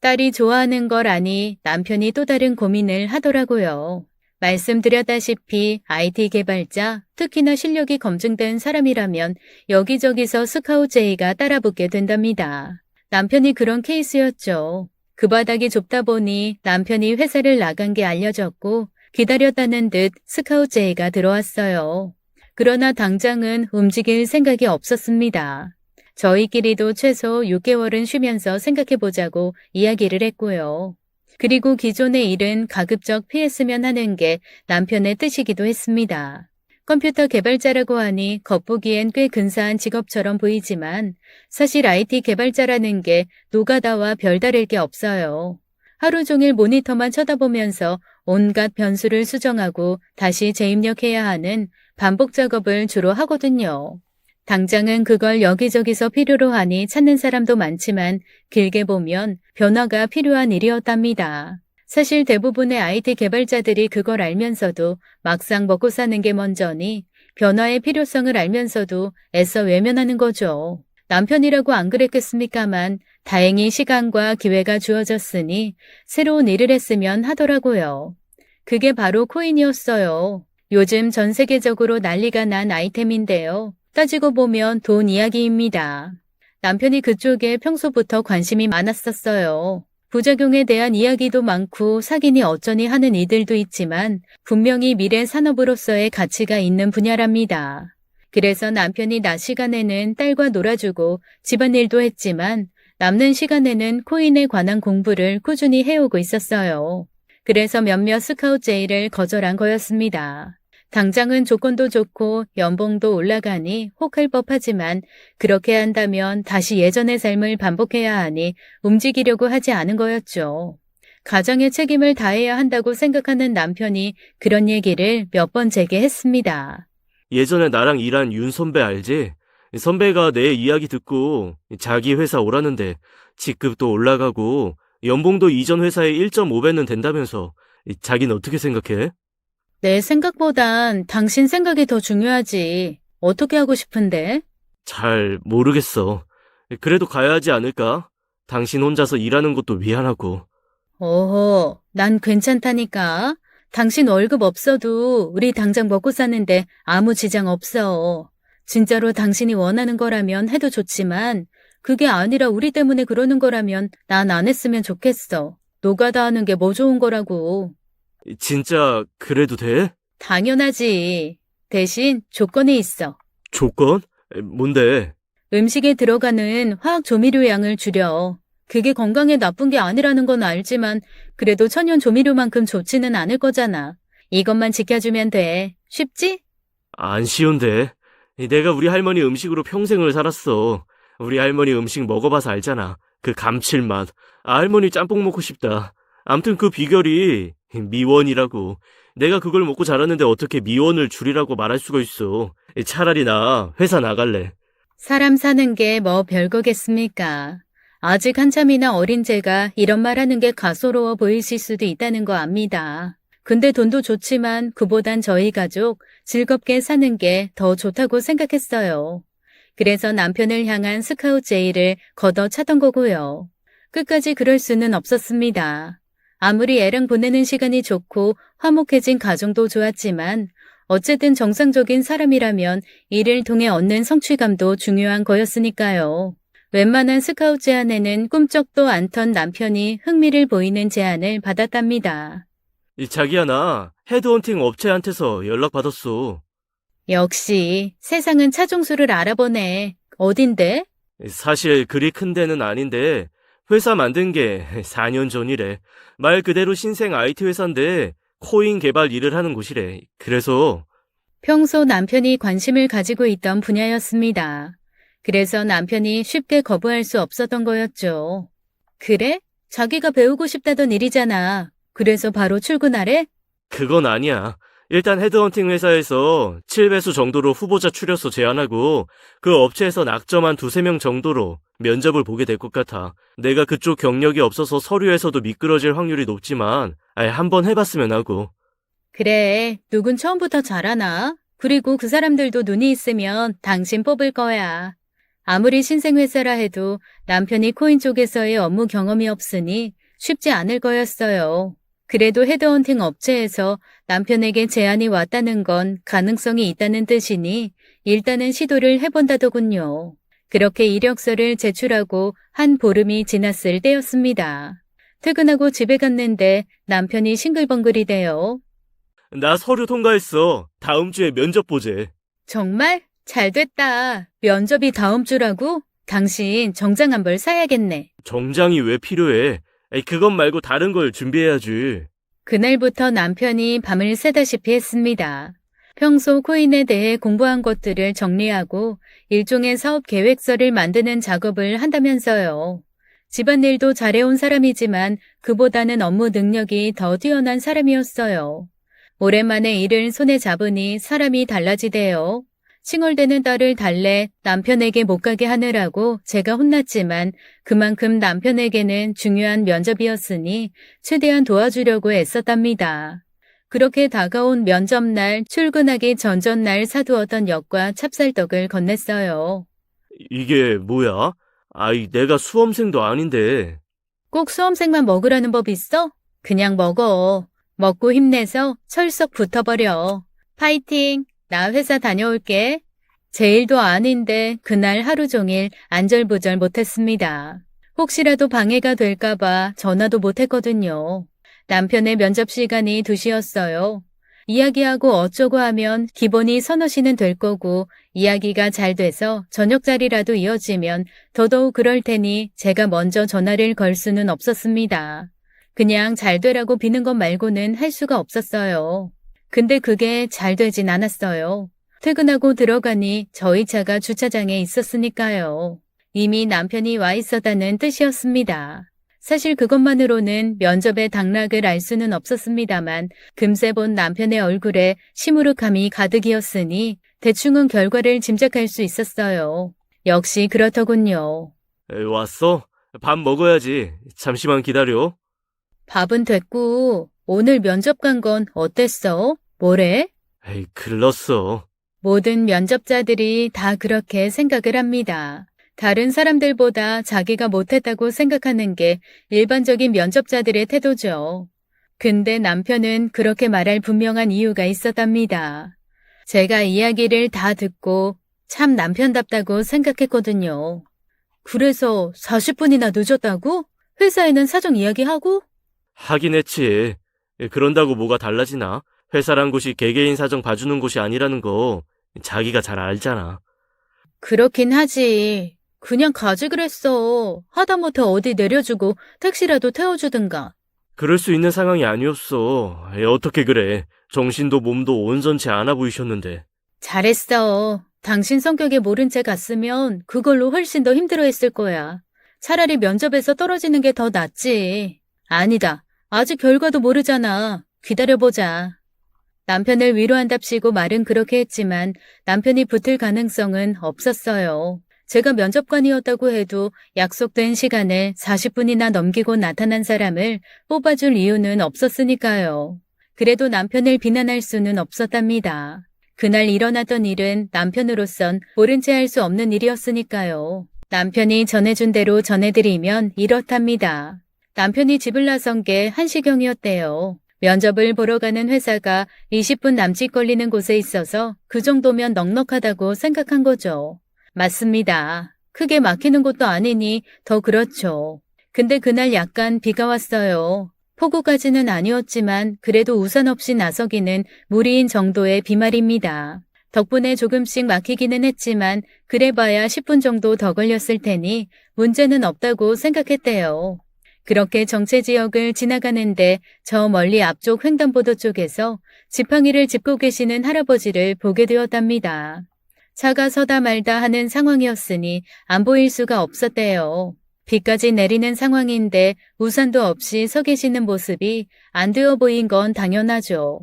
딸이 좋아하는 걸 아니 남편이 또 다른 고민을 하더라고요. 말씀드렸다시피 IT 개발자, 특히나 실력이 검증된 사람이라면 여기저기서 스카우트 제의가 따라붙게 된답니다. 남편이 그런 케이스였죠. 그 바닥이 좁다 보니 남편이 회사를 나간 게 알려졌고 기다렸다는 듯 스카우트 제의가 들어왔어요. 그러나 당장은 움직일 생각이 없었습니다. 저희끼리도 최소 6개월은 쉬면서 생각해보자고 이야기를 했고요. 그리고 기존의 일은 가급적 피했으면 하는 게 남편의 뜻이기도 했습니다. 컴퓨터 개발자라고 하니 겉보기엔 꽤 근사한 직업처럼 보이지만 사실 IT 개발자라는 게 노가다와 별다를 게 없어요. 하루 종일 모니터만 쳐다보면서 온갖 변수를 수정하고 다시 재입력해야 하는 반복 작업을 주로 하거든요. 당장은 그걸 여기저기서 필요로 하니 찾는 사람도 많지만 길게 보면 변화가 필요한 일이었답니다. 사실 대부분의 IT 개발자들이 그걸 알면서도 막상 먹고 사는 게 먼저니 변화의 필요성을 알면서도 애써 외면하는 거죠. 남편이라고 안 그랬겠습니까만 다행히 시간과 기회가 주어졌으니 새로운 일을 했으면 하더라고요. 그게 바로 코인이었어요. 요즘 전 세계적으로 난리가 난 아이템인데요. 따지고 보면 돈 이야기입니다. 남편이 그쪽에 평소부터 관심이 많았었어요. 부작용에 대한 이야기도 많고 사기니 어쩌니 하는 이들도 있지만 분명히 미래 산업으로서의 가치가 있는 분야랍니다. 그래서 남편이 낮 시간에는 딸과 놀아주고 집안일도 했지만 남는 시간에는 코인에 관한 공부를 꾸준히 해오고 있었어요. 그래서 몇몇 스카우트 제의를 거절한 거였습니다. 당장은 조건도 좋고 연봉도 올라가니 혹할 법하지만 그렇게 한다면 다시 예전의 삶을 반복해야 하니 움직이려고 하지 않은 거였죠. 가정의 책임을 다해야 한다고 생각하는 남편이 그런 얘기를 몇 번 제게 했습니다. 예전에 나랑 일한 윤 선배 알지? 선배가 내 이야기 듣고 자기 회사 오라는데 직급도 올라가고 연봉도 이전 회사의 1.5배는 된다면서 자기는 어떻게 생각해? 내 생각보단 당신 생각이 더 중요하지. 어떻게 하고 싶은데? 잘 모르겠어. 그래도 가야 하지 않을까? 당신 혼자서 일하는 것도 미안하고. 어허, 난 괜찮다니까. 당신 월급 없어도 우리 당장 먹고 사는데 아무 지장 없어. 진짜로 당신이 원하는 거라면 해도 좋지만 그게 아니라 우리 때문에 그러는 거라면 난 안 했으면 좋겠어. 노가다 하는 게 뭐 좋은 거라고. 진짜 그래도 돼? 당연하지. 대신 조건이 있어. 조건? 뭔데? 음식에 들어가는 화학 조미료 양을 줄여. 그게 건강에 나쁜 게 아니라는 건 알지만 그래도 천연 조미료만큼 좋지는 않을 거잖아. 이것만 지켜주면 돼. 쉽지? 안 쉬운데. 내가 우리 할머니 음식으로 평생을 살았어. 우리 할머니 음식 먹어봐서 알잖아. 그 감칠맛. 할머니 짬뽕 먹고 싶다. 암튼 그 비결이 미원이라고. 내가 그걸 먹고 자랐는데 어떻게 미원을 줄이라고 말할 수가 있어. 차라리 나 회사 나갈래. 사람 사는 게 뭐 별거겠습니까? 아직 한참이나 어린 제가 이런 말 하는 게 가소로워 보이실 수도 있다는 거 압니다. 근데 돈도 좋지만 그보단 저희 가족 즐겁게 사는 게 더 좋다고 생각했어요. 그래서 남편을 향한 스카우트 제의를 걷어차던 거고요. 끝까지 그럴 수는 없었습니다. 아무리 애랑 보내는 시간이 좋고 화목해진 가정도 좋았지만 어쨌든 정상적인 사람이라면 일을 통해 얻는 성취감도 중요한 거였으니까요. 웬만한 스카우트 제안에는 꿈쩍도 않던 남편이 흥미를 보이는 제안을 받았답니다. 자기야, 나 헤드헌팅 업체한테서 연락받았어. 역시 세상은 차종수를 알아보네. 어딘데? 사실 그리 큰 데는 아닌데 회사 만든 게 4년 전이래. 말 그대로 신생 IT 회사인데 코인 개발 일을 하는 곳이래. 그래서 평소 남편이 관심을 가지고 있던 분야였습니다. 그래서 남편이 쉽게 거부할 수 없었던 거였죠. 그래? 자기가 배우고 싶다던 일이잖아. 그래서 바로 출근하래? 그건 아니야. 일단 헤드헌팅 회사에서 7배수 정도로 후보자 추려서 제안하고 그 업체에서 낙점한 두세 명 정도로 면접을 보게 될 것 같아. 내가 그쪽 경력이 없어서 서류에서도 미끄러질 확률이 높지만 한번 해봤으면 하고. 그래, 누군 처음부터 잘하나? 그리고 그 사람들도 눈이 있으면 당신 뽑을 거야. 아무리 신생회사라 해도 남편이 코인 쪽에서의 업무 경험이 없으니 쉽지 않을 거였어요. 그래도 헤드헌팅 업체에서 남편에게 제안이 왔다는 건 가능성이 있다는 뜻이니 일단은 시도를 해본다더군요. 그렇게 이력서를 제출하고 한 보름이 지났을 때였습니다. 퇴근하고 집에 갔는데 남편이 싱글벙글이대요. 나 서류 통과했어. 다음 주에 면접 보재. 정말? 잘 됐다. 면접이 다음 주라고? 당신 정장 한 벌 사야겠네. 정장이 왜 필요해? 그것 말고 다른 걸 준비해야지. 그날부터 남편이 밤을 새다시피 했습니다. 평소 코인에 대해 공부한 것들을 정리하고 일종의 사업 계획서를 만드는 작업을 한다면서요. 집안일도 잘해온 사람이지만 그보다는 업무 능력이 더 뛰어난 사람이었어요. 오랜만에 일을 손에 잡으니 사람이 달라지대요. 칭얼대는 딸을 달래 남편에게 못 가게 하느라고 제가 혼났지만 그만큼 남편에게는 중요한 면접이었으니 최대한 도와주려고 애썼답니다. 그렇게 다가온 면접날 출근하기 전전날 사두었던 엿과 찹쌀떡을 건넸어요. 이게 뭐야? 내가 수험생도 아닌데. 꼭 수험생만 먹으라는 법 있어? 그냥 먹어. 먹고 힘내서 철썩 붙어버려. 파이팅! 나 회사 다녀올게. 제 일도 아닌데 그날 하루 종일 안절부절 못했습니다. 혹시라도 방해가 될까봐 전화도 못했거든요. 남편의 면접 시간이 2시였어요. 이야기하고 어쩌고 하면 기본이 서너 시는 될 거고 이야기가 잘 돼서 저녁 자리라도 이어지면 더더욱 그럴 테니 제가 먼저 전화를 걸 수는 없었습니다. 그냥 잘 되라고 비는 것 말고는 할 수가 없었어요. 근데 그게 잘 되진 않았어요. 퇴근하고 들어가니 저희 차가 주차장에 있었으니까요. 이미 남편이 와 있었다는 뜻이었습니다. 사실 그것만으로는 면접의 당락을 알 수는 없었습니다만 금세 본 남편의 얼굴에 시무룩함이 가득이었으니 대충은 결과를 짐작할 수 있었어요. 역시 그렇더군요. 왔어? 밥 먹어야지. 잠시만 기다려. 밥은 됐고 오늘 면접 간 건 어땠어? 뭐래? 글렀어. 모든 면접자들이 다 그렇게 생각을 합니다. 다른 사람들보다 자기가 못했다고 생각하는 게 일반적인 면접자들의 태도죠. 근데 남편은 그렇게 말할 분명한 이유가 있었답니다. 제가 이야기를 다 듣고 참 남편답다고 생각했거든요. 그래서 40분이나 늦었다고? 회사에는 사정 이야기하고? 하긴 했지. 그런다고 뭐가 달라지나? 회사란 곳이 개개인 사정 봐주는 곳이 아니라는 거 자기가 잘 알잖아. 그렇긴 하지. 그냥 가지 그랬어. 하다못해 어디 내려주고 택시라도 태워주든가. 그럴 수 있는 상황이 아니었어. 어떻게 그래. 정신도 몸도 온전치 않아 보이셨는데. 잘했어. 당신 성격에 모른 채 갔으면 그걸로 훨씬 더 힘들어했을 거야. 차라리 면접에서 떨어지는 게 더 낫지. 아니다. 아직 결과도 모르잖아. 기다려보자. 남편을 위로한답시고 말은 그렇게 했지만 남편이 붙을 가능성은 없었어요. 제가 면접관이었다고 해도 약속된 시간을 40분이나 넘기고 나타난 사람을 뽑아줄 이유는 없었으니까요. 그래도 남편을 비난할 수는 없었답니다. 그날 일어났던 일은 남편으로선 모른 채 할 수 없는 일이었으니까요. 남편이 전해준 대로 전해드리면 이렇답니다. 남편이 집을 나선 게 1시경이었대요. 면접을 보러 가는 회사가 20분 남짓 걸리는 곳에 있어서 그 정도면 넉넉하다고 생각한 거죠. 맞습니다. 크게 막히는 곳도 아니니 더 그렇죠. 근데 그날 약간 비가 왔어요. 폭우까지는 아니었지만 그래도 우산 없이 나서기는 무리인 정도의 비 말입니다. 덕분에 조금씩 막히기는 했지만 그래봐야 10분 정도 더 걸렸을 테니 문제는 없다고 생각했대요. 그렇게 정체지역을 지나가는데 저 멀리 앞쪽 횡단보도 쪽에서 지팡이를 짚고 계시는 할아버지를 보게 되었답니다. 차가 서다 말다 하는 상황이었으니 안 보일 수가 없었대요. 비까지 내리는 상황인데 우산도 없이 서 계시는 모습이 안 되어 보인 건 당연하죠.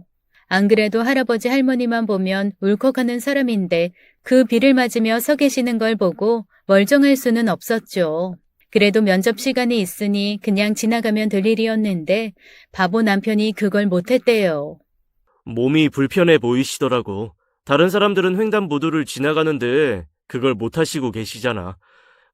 안 그래도 할아버지 할머니만 보면 울컥하는 사람인데 그 비를 맞으며 서 계시는 걸 보고 멀쩡할 수는 없었죠. 그래도 면접 시간이 있으니 그냥 지나가면 될 일이었는데 바보 남편이 그걸 못했대요. 몸이 불편해 보이시더라고. 다른 사람들은 횡단보도를 지나가는데 그걸 못하시고 계시잖아.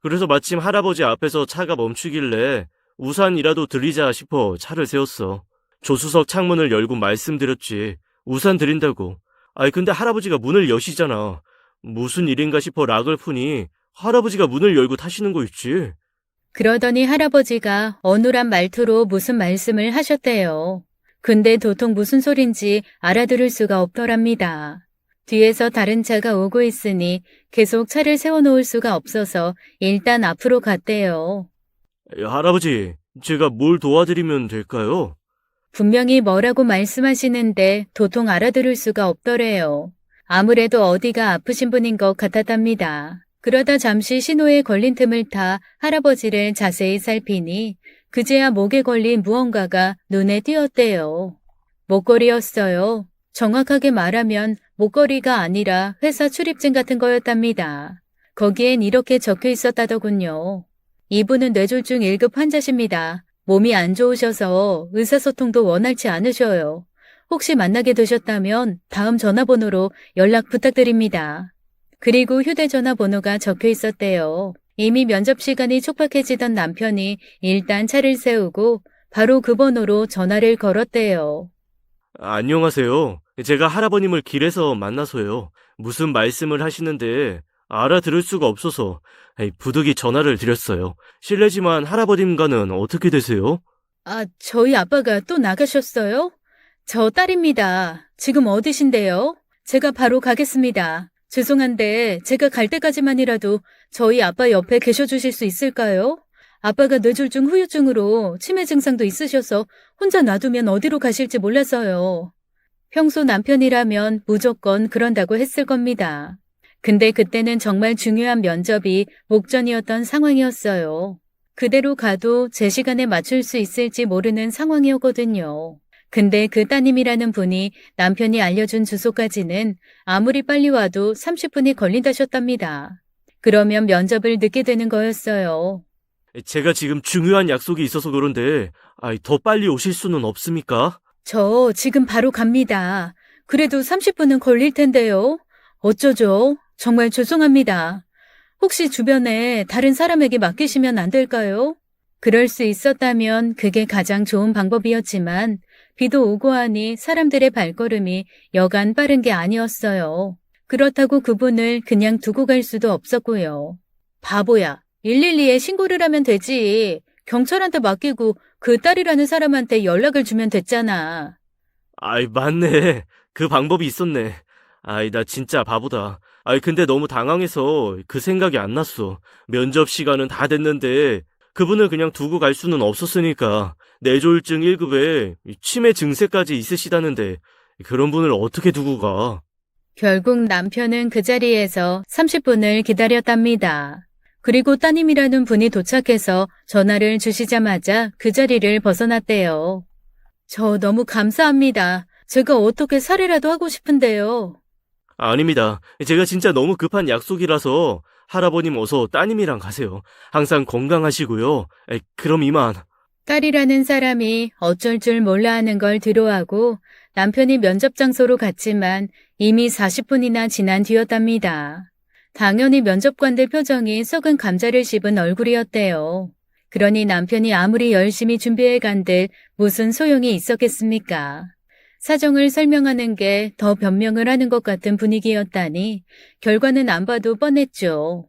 그래서 마침 할아버지 앞에서 차가 멈추길래 우산이라도 드리자 싶어 차를 세웠어. 조수석 창문을 열고 말씀드렸지. 우산 드린다고. 아이 근데 할아버지가 문을 여시잖아. 무슨 일인가 싶어 락을 푸니 할아버지가 문을 열고 타시는 거 있지. 그러더니 할아버지가 어눌한 말투로 무슨 말씀을 하셨대요. 근데 도통 무슨 소린지 알아들을 수가 없더랍니다. 뒤에서 다른 차가 오고 있으니 계속 차를 세워놓을 수가 없어서 일단 앞으로 갔대요. 할아버지, 제가 뭘 도와드리면 될까요? 분명히 뭐라고 말씀하시는데 도통 알아들을 수가 없더래요. 아무래도 어디가 아프신 분인 것 같았답니다. 그러다 잠시 신호에 걸린 틈을 타 할아버지를 자세히 살피니 그제야 목에 걸린 무언가가 눈에 띄었대요. 목걸이였어요. 정확하게 말하면 목걸이가 아니라 회사 출입증 같은 거였답니다. 거기엔 이렇게 적혀 있었다더군요. 이분은 뇌졸중 1급 환자십니다. 몸이 안 좋으셔서 의사소통도 원활치 않으셔요. 혹시 만나게 되셨다면 다음 전화번호로 연락 부탁드립니다. 그리고 휴대전화 번호가 적혀 있었대요. 이미 면접 시간이 촉박해지던 남편이 일단 차를 세우고 바로 그 번호로 전화를 걸었대요. 안녕하세요. 제가 할아버님을 길에서 만나서요. 무슨 말씀을 하시는데 알아들을 수가 없어서 부득이 전화를 드렸어요. 실례지만 할아버님과는 어떻게 되세요? 아, 저희 아빠가 또 나가셨어요? 저 딸입니다. 지금 어디신데요? 제가 바로 가겠습니다. 죄송한데 제가 갈 때까지만이라도 저희 아빠 옆에 계셔 주실 수 있을까요? 아빠가 뇌졸중 후유증으로 치매 증상도 있으셔서 혼자 놔두면 어디로 가실지 몰라서요. 평소 남편이라면 무조건 그런다고 했을 겁니다. 근데 그때는 정말 중요한 면접이 목전이었던 상황이었어요. 그대로 가도 제 시간에 맞출 수 있을지 모르는 상황이었거든요. 근데 그 따님이라는 분이 남편이 알려준 주소까지는 아무리 빨리 와도 30분이 걸린다셨답니다. 그러면 면접을 늦게 되는 거였어요. 제가 지금 중요한 약속이 있어서 그런데 더 빨리 오실 수는 없습니까? 저 지금 바로 갑니다. 그래도 30분은 걸릴 텐데요. 어쩌죠? 정말 죄송합니다. 혹시 주변에 다른 사람에게 맡기시면 안 될까요? 그럴 수 있었다면 그게 가장 좋은 방법이었지만 비도 오고 하니 사람들의 발걸음이 여간 빠른 게 아니었어요. 그렇다고 그분을 그냥 두고 갈 수도 없었고요. 바보야. 112에 신고를 하면 되지. 경찰한테 맡기고 그 딸이라는 사람한테 연락을 주면 됐잖아. 맞네. 그 방법이 있었네. 나 진짜 바보다. 근데 너무 당황해서 그 생각이 안 났어. 면접 시간은 다 됐는데 그분을 그냥 두고 갈 수는 없었으니까. 뇌졸중 1급에 치매 증세까지 있으시다는데 그런 분을 어떻게 두고 가? 결국 남편은 그 자리에서 30분을 기다렸답니다. 그리고 따님이라는 분이 도착해서 전화를 주시자마자 그 자리를 벗어났대요. 저 너무 감사합니다. 제가 어떻게 살해라도 하고 싶은데요. 아닙니다. 제가 진짜 너무 급한 약속이라서 할아버님 어서 따님이랑 가세요. 항상 건강하시고요. 그럼 이만. 딸이라는 사람이 어쩔 줄 몰라 하는 걸 뒤로하고 남편이 면접 장소로 갔지만 이미 40분이나 지난 뒤였답니다. 당연히 면접관들 표정이 썩은 감자를 씹은 얼굴이었대요. 그러니 남편이 아무리 열심히 준비해 간들 무슨 소용이 있었겠습니까? 사정을 설명하는 게 더 변명을 하는 것 같은 분위기였다니 결과는 안 봐도 뻔했죠.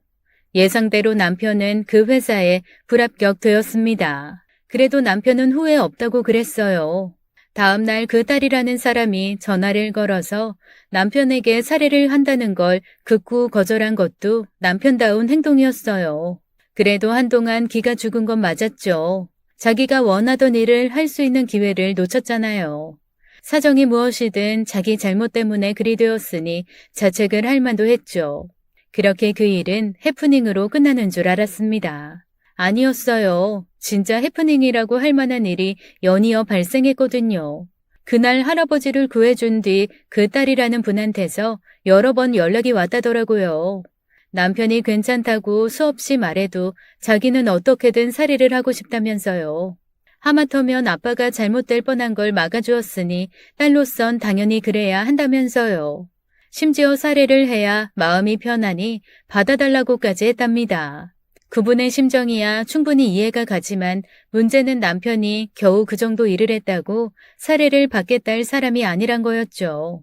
예상대로 남편은 그 회사에 불합격되었습니다. 그래도 남편은 후회 없다고 그랬어요. 다음 날 그 딸이라는 사람이 전화를 걸어서 남편에게 살해를 한다는 걸 극구 거절한 것도 남편다운 행동이었어요. 그래도 한동안 기가 죽은 건 맞았죠. 자기가 원하던 일을 할 수 있는 기회를 놓쳤잖아요. 사정이 무엇이든 자기 잘못 때문에 그리 되었으니 자책을 할 만도 했죠. 그렇게 그 일은 해프닝으로 끝나는 줄 알았습니다. 아니었어요. 진짜 해프닝이라고 할 만한 일이 연이어 발생했거든요. 그날 할아버지를 구해준 뒤 그 딸이라는 분한테서 여러 번 연락이 왔다더라고요. 남편이 괜찮다고 수없이 말해도 자기는 어떻게든 살해를 하고 싶다면서요. 하마터면 아빠가 잘못될 뻔한 걸 막아주었으니 딸로선 당연히 그래야 한다면서요. 심지어 살해를 해야 마음이 편하니 받아달라고까지 했답니다. 그분의 심정이야 충분히 이해가 가지만 문제는 남편이 겨우 그 정도 일을 했다고 살해를 받겠다 할 사람이 아니란 거였죠.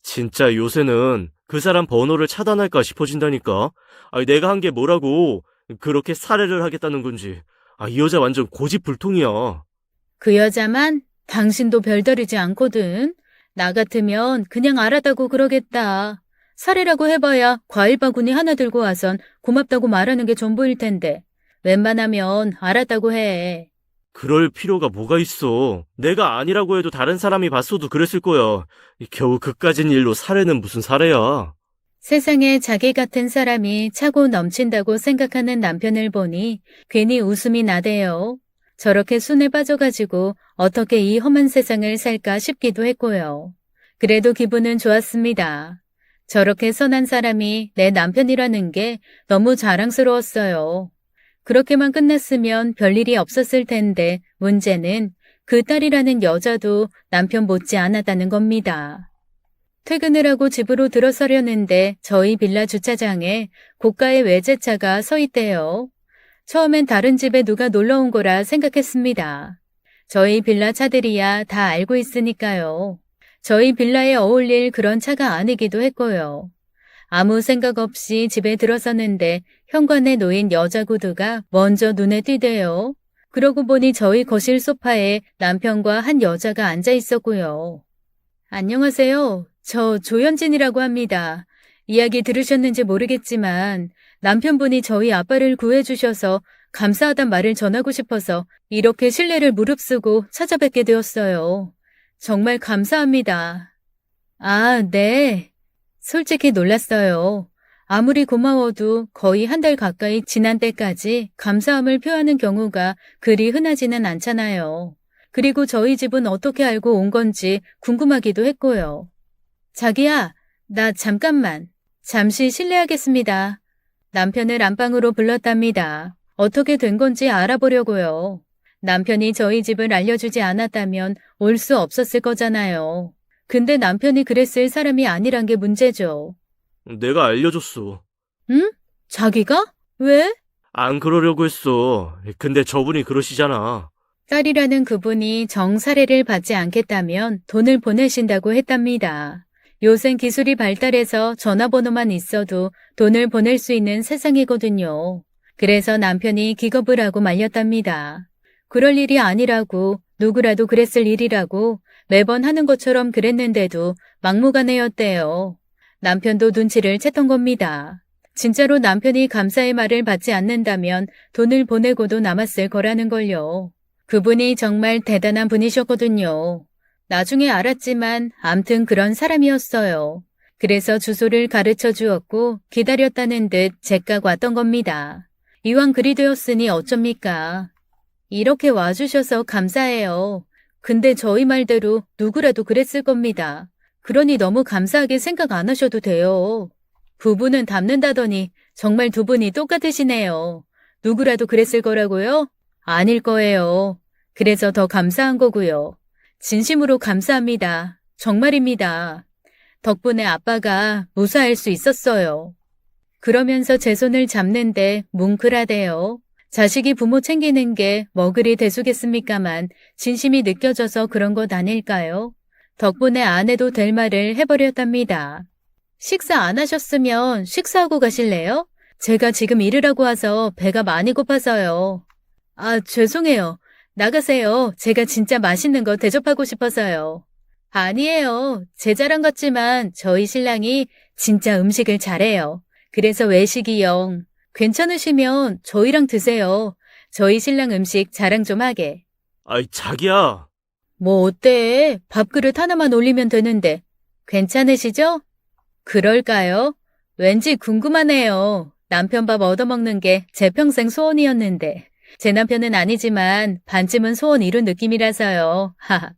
진짜 요새는 그 사람 번호를 차단할까 싶어진다니까. 내가 한 게 뭐라고 그렇게 살해를 하겠다는 건지. 이 여자 완전 고집불통이야. 그 여자만 당신도 별다르지 않거든. 나 같으면 그냥 알았다고 그러겠다. 살해라고 해봐야 과일 바구니 하나 들고 와선 고맙다고 말하는 게 전부일 텐데. 웬만하면 알았다고 해. 그럴 필요가 뭐가 있어. 내가 아니라고 해도 다른 사람이 봤어도 그랬을 거야. 겨우 그까진 일로 살해는 무슨 살해야. 세상에 자기 같은 사람이 차고 넘친다고 생각하는 남편을 보니 괜히 웃음이 나대요. 저렇게 순에 빠져가지고 어떻게 이 험한 세상을 살까 싶기도 했고요. 그래도 기분은 좋았습니다. 저렇게 선한 사람이 내 남편이라는 게 너무 자랑스러웠어요. 그렇게만 끝났으면 별일이 없었을 텐데 문제는 그 딸이라는 여자도 남편 못지 않았다는 겁니다. 퇴근을 하고 집으로 들어서려는데 저희 빌라 주차장에 고가의 외제차가 서 있대요. 처음엔 다른 집에 누가 놀러 온 거라 생각했습니다. 저희 빌라 차들이야 다 알고 있으니까요. 저희 빌라에 어울릴 그런 차가 아니기도 했고요. 아무 생각 없이 집에 들어섰는데 현관에 놓인 여자 구두가 먼저 눈에 띄대요. 그러고 보니 저희 거실 소파에 남편과 한 여자가 앉아 있었고요. 안녕하세요. 저 조현진이라고 합니다. 이야기 들으셨는지 모르겠지만 남편분이 저희 아빠를 구해주셔서 감사하단 말을 전하고 싶어서 이렇게 실례를 무릅쓰고 찾아뵙게 되었어요. 정말 감사합니다. 아, 네. 솔직히 놀랐어요. 아무리 고마워도 거의 한 달 가까이 지난 때까지 감사함을 표하는 경우가 그리 흔하지는 않잖아요. 그리고 저희 집은 어떻게 알고 온 건지 궁금하기도 했고요. 자기야, 나 잠깐만. 잠시 실례하겠습니다. 남편을 안방으로 불렀답니다. 어떻게 된 건지 알아보려고요. 남편이 저희 집을 알려주지 않았다면 올 수 없었을 거잖아요. 근데 남편이 그랬을 사람이 아니란 게 문제죠. 내가 알려줬어. 응? 자기가? 왜? 안 그러려고 했어. 근데 저분이 그러시잖아. 딸이라는 그분이 정살해를 받지 않겠다면 돈을 보내신다고 했답니다. 요새 기술이 발달해서 전화번호만 있어도 돈을 보낼 수 있는 세상이거든요. 그래서 남편이 기겁을 하고 말렸답니다. 그럴 일이 아니라고, 누구라도 그랬을 일이라고 매번 하는 것처럼 그랬는데도 막무가내였대요. 남편도 눈치를 챘던 겁니다. 진짜로 남편이 감사의 말을 받지 않는다면 돈을 보내고도 남았을 거라는 걸요. 그분이 정말 대단한 분이셨거든요. 나중에 알았지만 암튼 그런 사람이었어요. 그래서 주소를 가르쳐 주었고 기다렸다는 듯 제깍 왔던 겁니다. 이왕 그리 되었으니 어쩝니까? 이렇게 와주셔서 감사해요. 근데 저희 말대로 누구라도 그랬을 겁니다. 그러니 너무 감사하게 생각 안 하셔도 돼요. 부부는 닮는다더니 정말 두 분이 똑같으시네요. 누구라도 그랬을 거라고요? 아닐 거예요. 그래서 더 감사한 거고요. 진심으로 감사합니다. 정말입니다. 덕분에 아빠가 무사할 수 있었어요. 그러면서 제 손을 잡는데 뭉클하대요. 자식이 부모 챙기는 게 뭐 그리 대수겠습니까만 진심이 느껴져서 그런 것 아닐까요? 덕분에 안 해도 될 말을 해버렸답니다. 식사 안 하셨으면 식사하고 가실래요? 제가 지금 일을 하고 와서 배가 많이 고파서요. 아, 죄송해요. 나가세요. 제가 진짜 맛있는 거 대접하고 싶어서요. 아니에요. 제 자랑 같지만 저희 신랑이 진짜 음식을 잘해요. 그래서 외식이용. 괜찮으시면 저희랑 드세요. 저희 신랑 음식 자랑 좀 하게. 자기야. 뭐 어때? 밥그릇 하나만 올리면 되는데. 괜찮으시죠? 그럴까요? 왠지 궁금하네요. 남편 밥 얻어먹는 게 제 평생 소원이었는데. 제 남편은 아니지만 반쯤은 소원 이룬 느낌이라서요. 하하.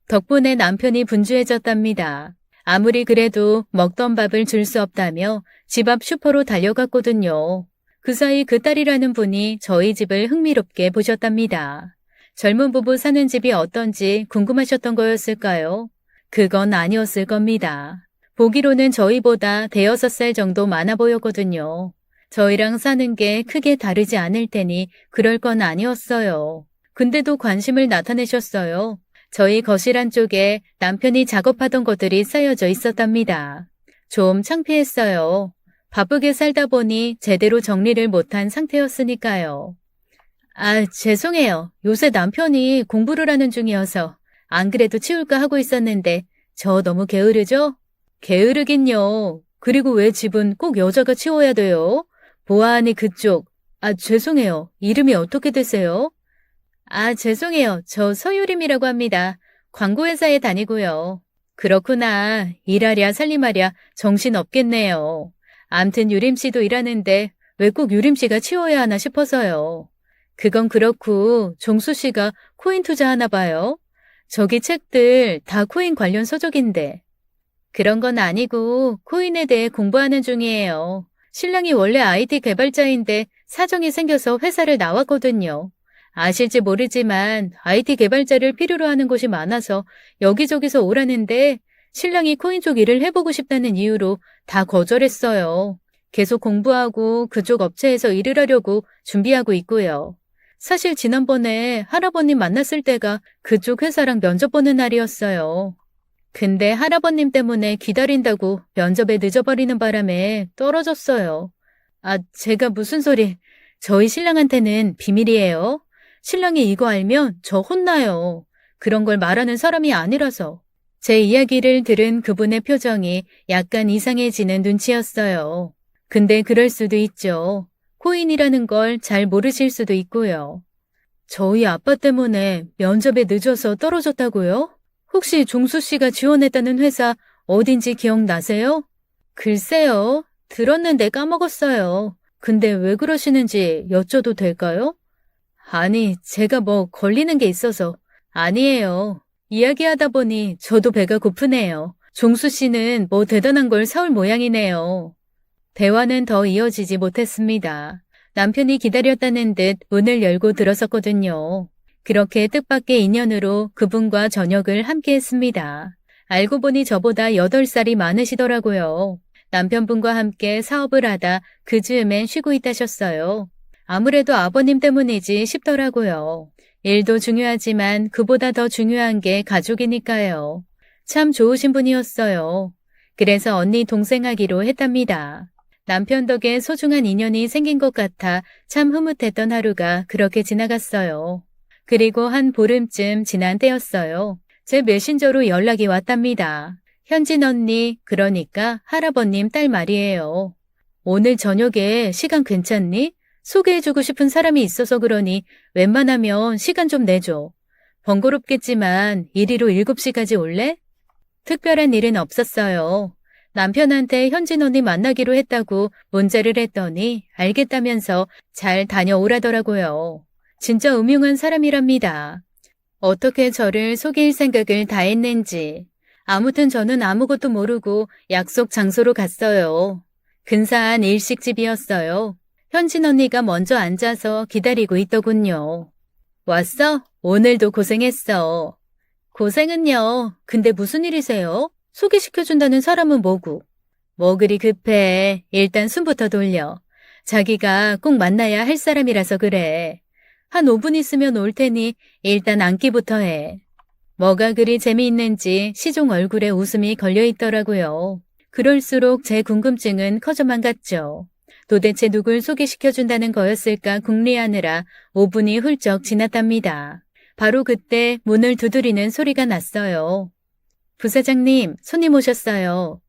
덕분에 남편이 분주해졌답니다. 아무리 그래도 먹던 밥을 줄 수 없다며 집 앞 슈퍼로 달려갔거든요. 그 사이 그 딸이라는 분이 저희 집을 흥미롭게 보셨답니다. 젊은 부부 사는 집이 어떤지 궁금하셨던 거였을까요? 그건 아니었을 겁니다. 보기로는 저희보다 대여섯 살 정도 많아 보였거든요. 저희랑 사는 게 크게 다르지 않을 테니 그럴 건 아니었어요. 근데도 관심을 나타내셨어요. 저희 거실 안쪽에 남편이 작업하던 것들이 쌓여져 있었답니다. 좀 창피했어요. 바쁘게 살다 보니 제대로 정리를 못한 상태였으니까요. 아, 죄송해요. 요새 남편이 공부를 하는 중이어서 안 그래도 치울까 하고 있었는데 저 너무 게으르죠? 게으르긴요. 그리고 왜 집은 꼭 여자가 치워야 돼요? 보아하니 그쪽. 아, 죄송해요. 이름이 어떻게 되세요? 아, 죄송해요. 저 서유림이라고 합니다. 광고회사에 다니고요. 그렇구나. 일하랴 살림하랴 정신 없겠네요. 암튼 유림 씨도 일하는데 왜 꼭 유림 씨가 치워야 하나 싶어서요. 그건 그렇고 종수 씨가 코인 투자하나 봐요. 저기 책들 다 코인 관련 서적인데. 그런 건 아니고 코인에 대해 공부하는 중이에요. 신랑이 원래 IT 개발자인데 사정이 생겨서 회사를 나왔거든요. 아실지 모르지만 IT 개발자를 필요로 하는 곳이 많아서 여기저기서 오라는데 신랑이 코인 쪽 일을 해보고 싶다는 이유로 다 거절했어요. 계속 공부하고 그쪽 업체에서 일을 하려고 준비하고 있고요. 사실 지난번에 할아버님 만났을 때가 그쪽 회사랑 면접 보는 날이었어요. 근데 할아버님 때문에 기다린다고 면접에 늦어버리는 바람에 떨어졌어요. 아, 제가 무슨 소리. 저희 신랑한테는 비밀이에요. 신랑이 이거 알면 저 혼나요. 그런 걸 말하는 사람이 아니라서. 제 이야기를 들은 그분의 표정이 약간 이상해지는 눈치였어요. 근데 그럴 수도 있죠. 코인이라는 걸 잘 모르실 수도 있고요. 저희 아빠 때문에 면접에 늦어서 떨어졌다고요? 혹시 종수 씨가 지원했다는 회사 어딘지 기억나세요? 글쎄요. 들었는데 까먹었어요. 근데 왜 그러시는지 여쭤도 될까요? 아니, 제가 뭐 걸리는 게 있어서. 아니에요. 이야기하다 보니 저도 배가 고프네요. 종수 씨는 뭐 대단한 걸 사올 모양이네요. 대화는 더 이어지지 못했습니다. 남편이 기다렸다는 듯 문을 열고 들어섰거든요. 그렇게 뜻밖의 인연으로 그분과 저녁을 함께 했습니다. 알고 보니 저보다 8살이 많으시더라고요. 남편분과 함께 사업을 하다 그 즈음엔 쉬고 있다셨어요. 아무래도 아버님 때문이지 싶더라고요. 일도 중요하지만 그보다 더 중요한 게 가족이니까요. 참 좋으신 분이었어요. 그래서 언니 동생 하기로 했답니다. 남편 덕에 소중한 인연이 생긴 것 같아 참 흐뭇했던 하루가 그렇게 지나갔어요. 그리고 한 보름쯤 지난 때였어요. 제 메신저로 연락이 왔답니다. 현진 언니, 그러니까 할아버님 딸 말이에요. 오늘 저녁에 시간 괜찮니? 소개해주고 싶은 사람이 있어서 그러니 웬만하면 시간 좀 내줘. 번거롭겠지만 이리로 7시까지 올래? 특별한 일은 없었어요. 남편한테 현진 언니 만나기로 했다고 문자를 했더니 알겠다면서 잘 다녀오라더라고요. 진짜 음흉한 사람이랍니다. 어떻게 저를 속일 생각을 다 했는지. 아무튼 저는 아무것도 모르고 약속 장소로 갔어요. 근사한 일식집이었어요. 현진 언니가 먼저 앉아서 기다리고 있더군요. 왔어? 오늘도 고생했어. 고생은요. 근데 무슨 일이세요? 소개시켜준다는 사람은 뭐고? 뭐 그리 급해. 일단 숨부터 돌려. 자기가 꼭 만나야 할 사람이라서 그래. 한 5분 있으면 올 테니 일단 앉기부터 해. 뭐가 그리 재미있는지 시종 얼굴에 웃음이 걸려있더라고요. 그럴수록 제 궁금증은 커져만 갔죠. 도대체 누굴 소개시켜준다는 거였을까 궁리하느라 5분이 훌쩍 지났답니다. 바로 그때 문을 두드리는 소리가 났어요. 부사장님, 손님 오셨어요.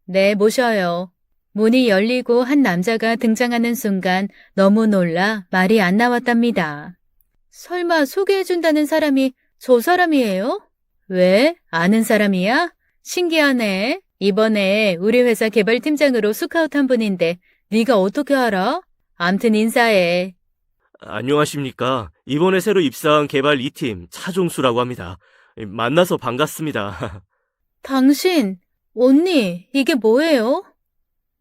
네, 모셔요. 문이 열리고 한 남자가 등장하는 순간 너무 놀라 말이 안 나왔답니다. 설마 소개해준다는 사람이 저 사람이에요? 왜? 아는 사람이야? 신기하네. 이번에 우리 회사 개발팀장으로 스카우트한 분인데 네가 어떻게 알아? 암튼 인사해. 안녕하십니까. 이번에 새로 입사한 개발 2팀 차종수라고 합니다. 만나서 반갑습니다. 당신, 언니, 이게 뭐예요?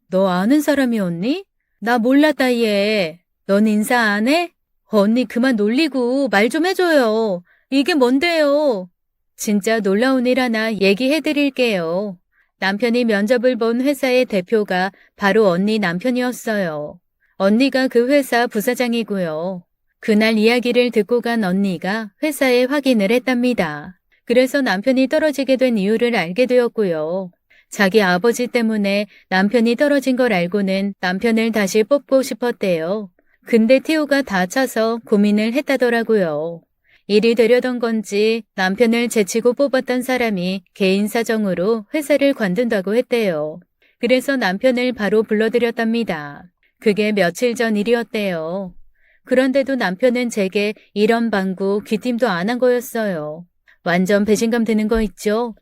너 아는 사람이었니? 나 몰랐다, 얘. 넌 인사 안 해? 언니 그만 놀리고 말 좀 해줘요. 이게 뭔데요? 진짜 놀라운 일 하나 얘기해드릴게요. 남편이 면접을 본 회사의 대표가 바로 언니 남편이었어요. 언니가 그 회사 부사장이고요. 그날 이야기를 듣고 간 언니가 회사에 확인을 했답니다. 그래서 남편이 떨어지게 된 이유를 알게 되었고요. 자기 아버지 때문에 남편이 떨어진 걸 알고는 남편을 다시 뽑고 싶었대요. 근데 티오가 다 차서 고민을 했다더라고요. 일이 되려던 건지 남편을 제치고 뽑았던 사람이 개인 사정으로 회사를 관둔다고 했대요. 그래서 남편을 바로 불러들였답니다. 그게 며칠 전 일이었대요. 그런데도 남편은 제게 이런 방구 귀띔도 안 한 거였어요. 완전 배신감 드는 거 있죠?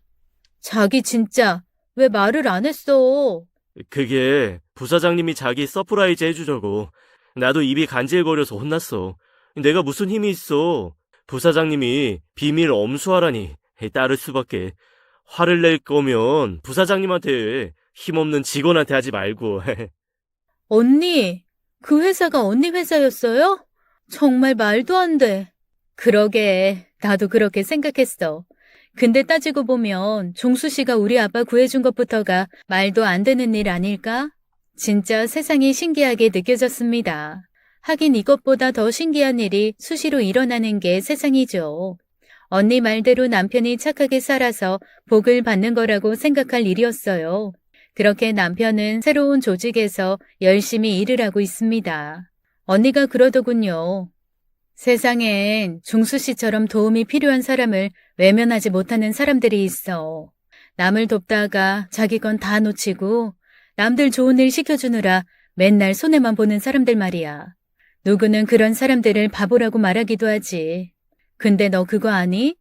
자기 진짜 왜 말을 안 했어? 그게 부사장님이 자기 서프라이즈 해주려고. 나도 입이 간질거려서 혼났어. 내가 무슨 힘이 있어. 부사장님이 비밀 엄수하라니 따를 수밖에. 화를 낼 거면 부사장님한테 해. 힘없는 직원한테 하지 말고. 언니, 그 회사가 언니 회사였어요? 정말 말도 안 돼. 그러게, 나도 그렇게 생각했어. 근데 따지고 보면 종수 씨가 우리 아빠 구해준 것부터가 말도 안 되는 일 아닐까? 진짜 세상이 신기하게 느껴졌습니다. 하긴 이것보다 더 신기한 일이 수시로 일어나는 게 세상이죠. 언니 말대로 남편이 착하게 살아서 복을 받는 거라고 생각할 일이었어요. 그렇게 남편은 새로운 조직에서 열심히 일을 하고 있습니다. 언니가 그러더군요. 세상엔 중수 씨처럼 도움이 필요한 사람을 외면하지 못하는 사람들이 있어. 남을 돕다가 자기 건 다 놓치고 남들 좋은 일 시켜주느라 맨날 손해만 보는 사람들 말이야. 누구는 그런 사람들을 바보라고 말하기도 하지. 근데 너 그거 아니?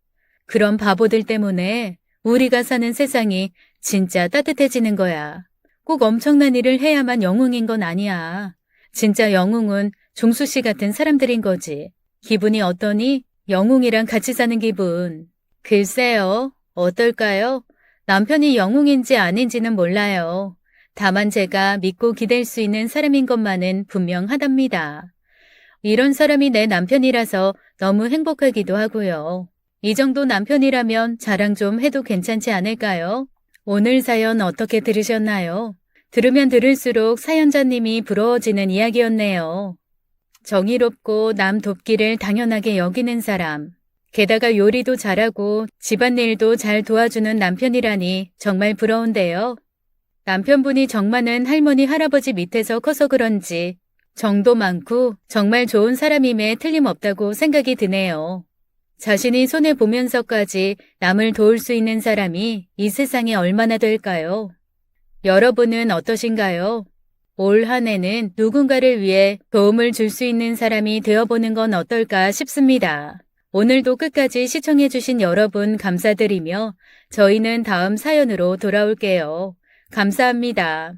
그런 바보들 때문에 우리가 사는 세상이 진짜 따뜻해지는 거야. 꼭 엄청난 일을 해야만 영웅인 건 아니야. 진짜 영웅은 종수 씨 같은 사람들인 거지. 기분이 어떠니? 영웅이랑 같이 사는 기분. 글쎄요, 어떨까요? 남편이 영웅인지 아닌지는 몰라요. 다만 제가 믿고 기댈 수 있는 사람인 것만은 분명하답니다. 이런 사람이 내 남편이라서 너무 행복하기도 하고요. 이 정도 남편이라면 자랑 좀 해도 괜찮지 않을까요? 오늘 사연 어떻게 들으셨나요? 들으면 들을수록 사연자님이 부러워지는 이야기였네요. 정의롭고 남 돕기를 당연하게 여기는 사람. 게다가 요리도 잘하고 집안일도 잘 도와주는 남편이라니 정말 부러운데요. 남편분이 정 많은 할머니 할아버지 밑에서 커서 그런지 정도 많고 정말 좋은 사람임에 틀림없다고 생각이 드네요. 자신이 손해보면서까지 남을 도울 수 있는 사람이 이 세상에 얼마나 될까요? 여러분은 어떠신가요? 올 한 해는 누군가를 위해 도움을 줄 수 있는 사람이 되어보는 건 어떨까 싶습니다. 오늘도 끝까지 시청해주신 여러분 감사드리며 저희는 다음 사연으로 돌아올게요. 감사합니다.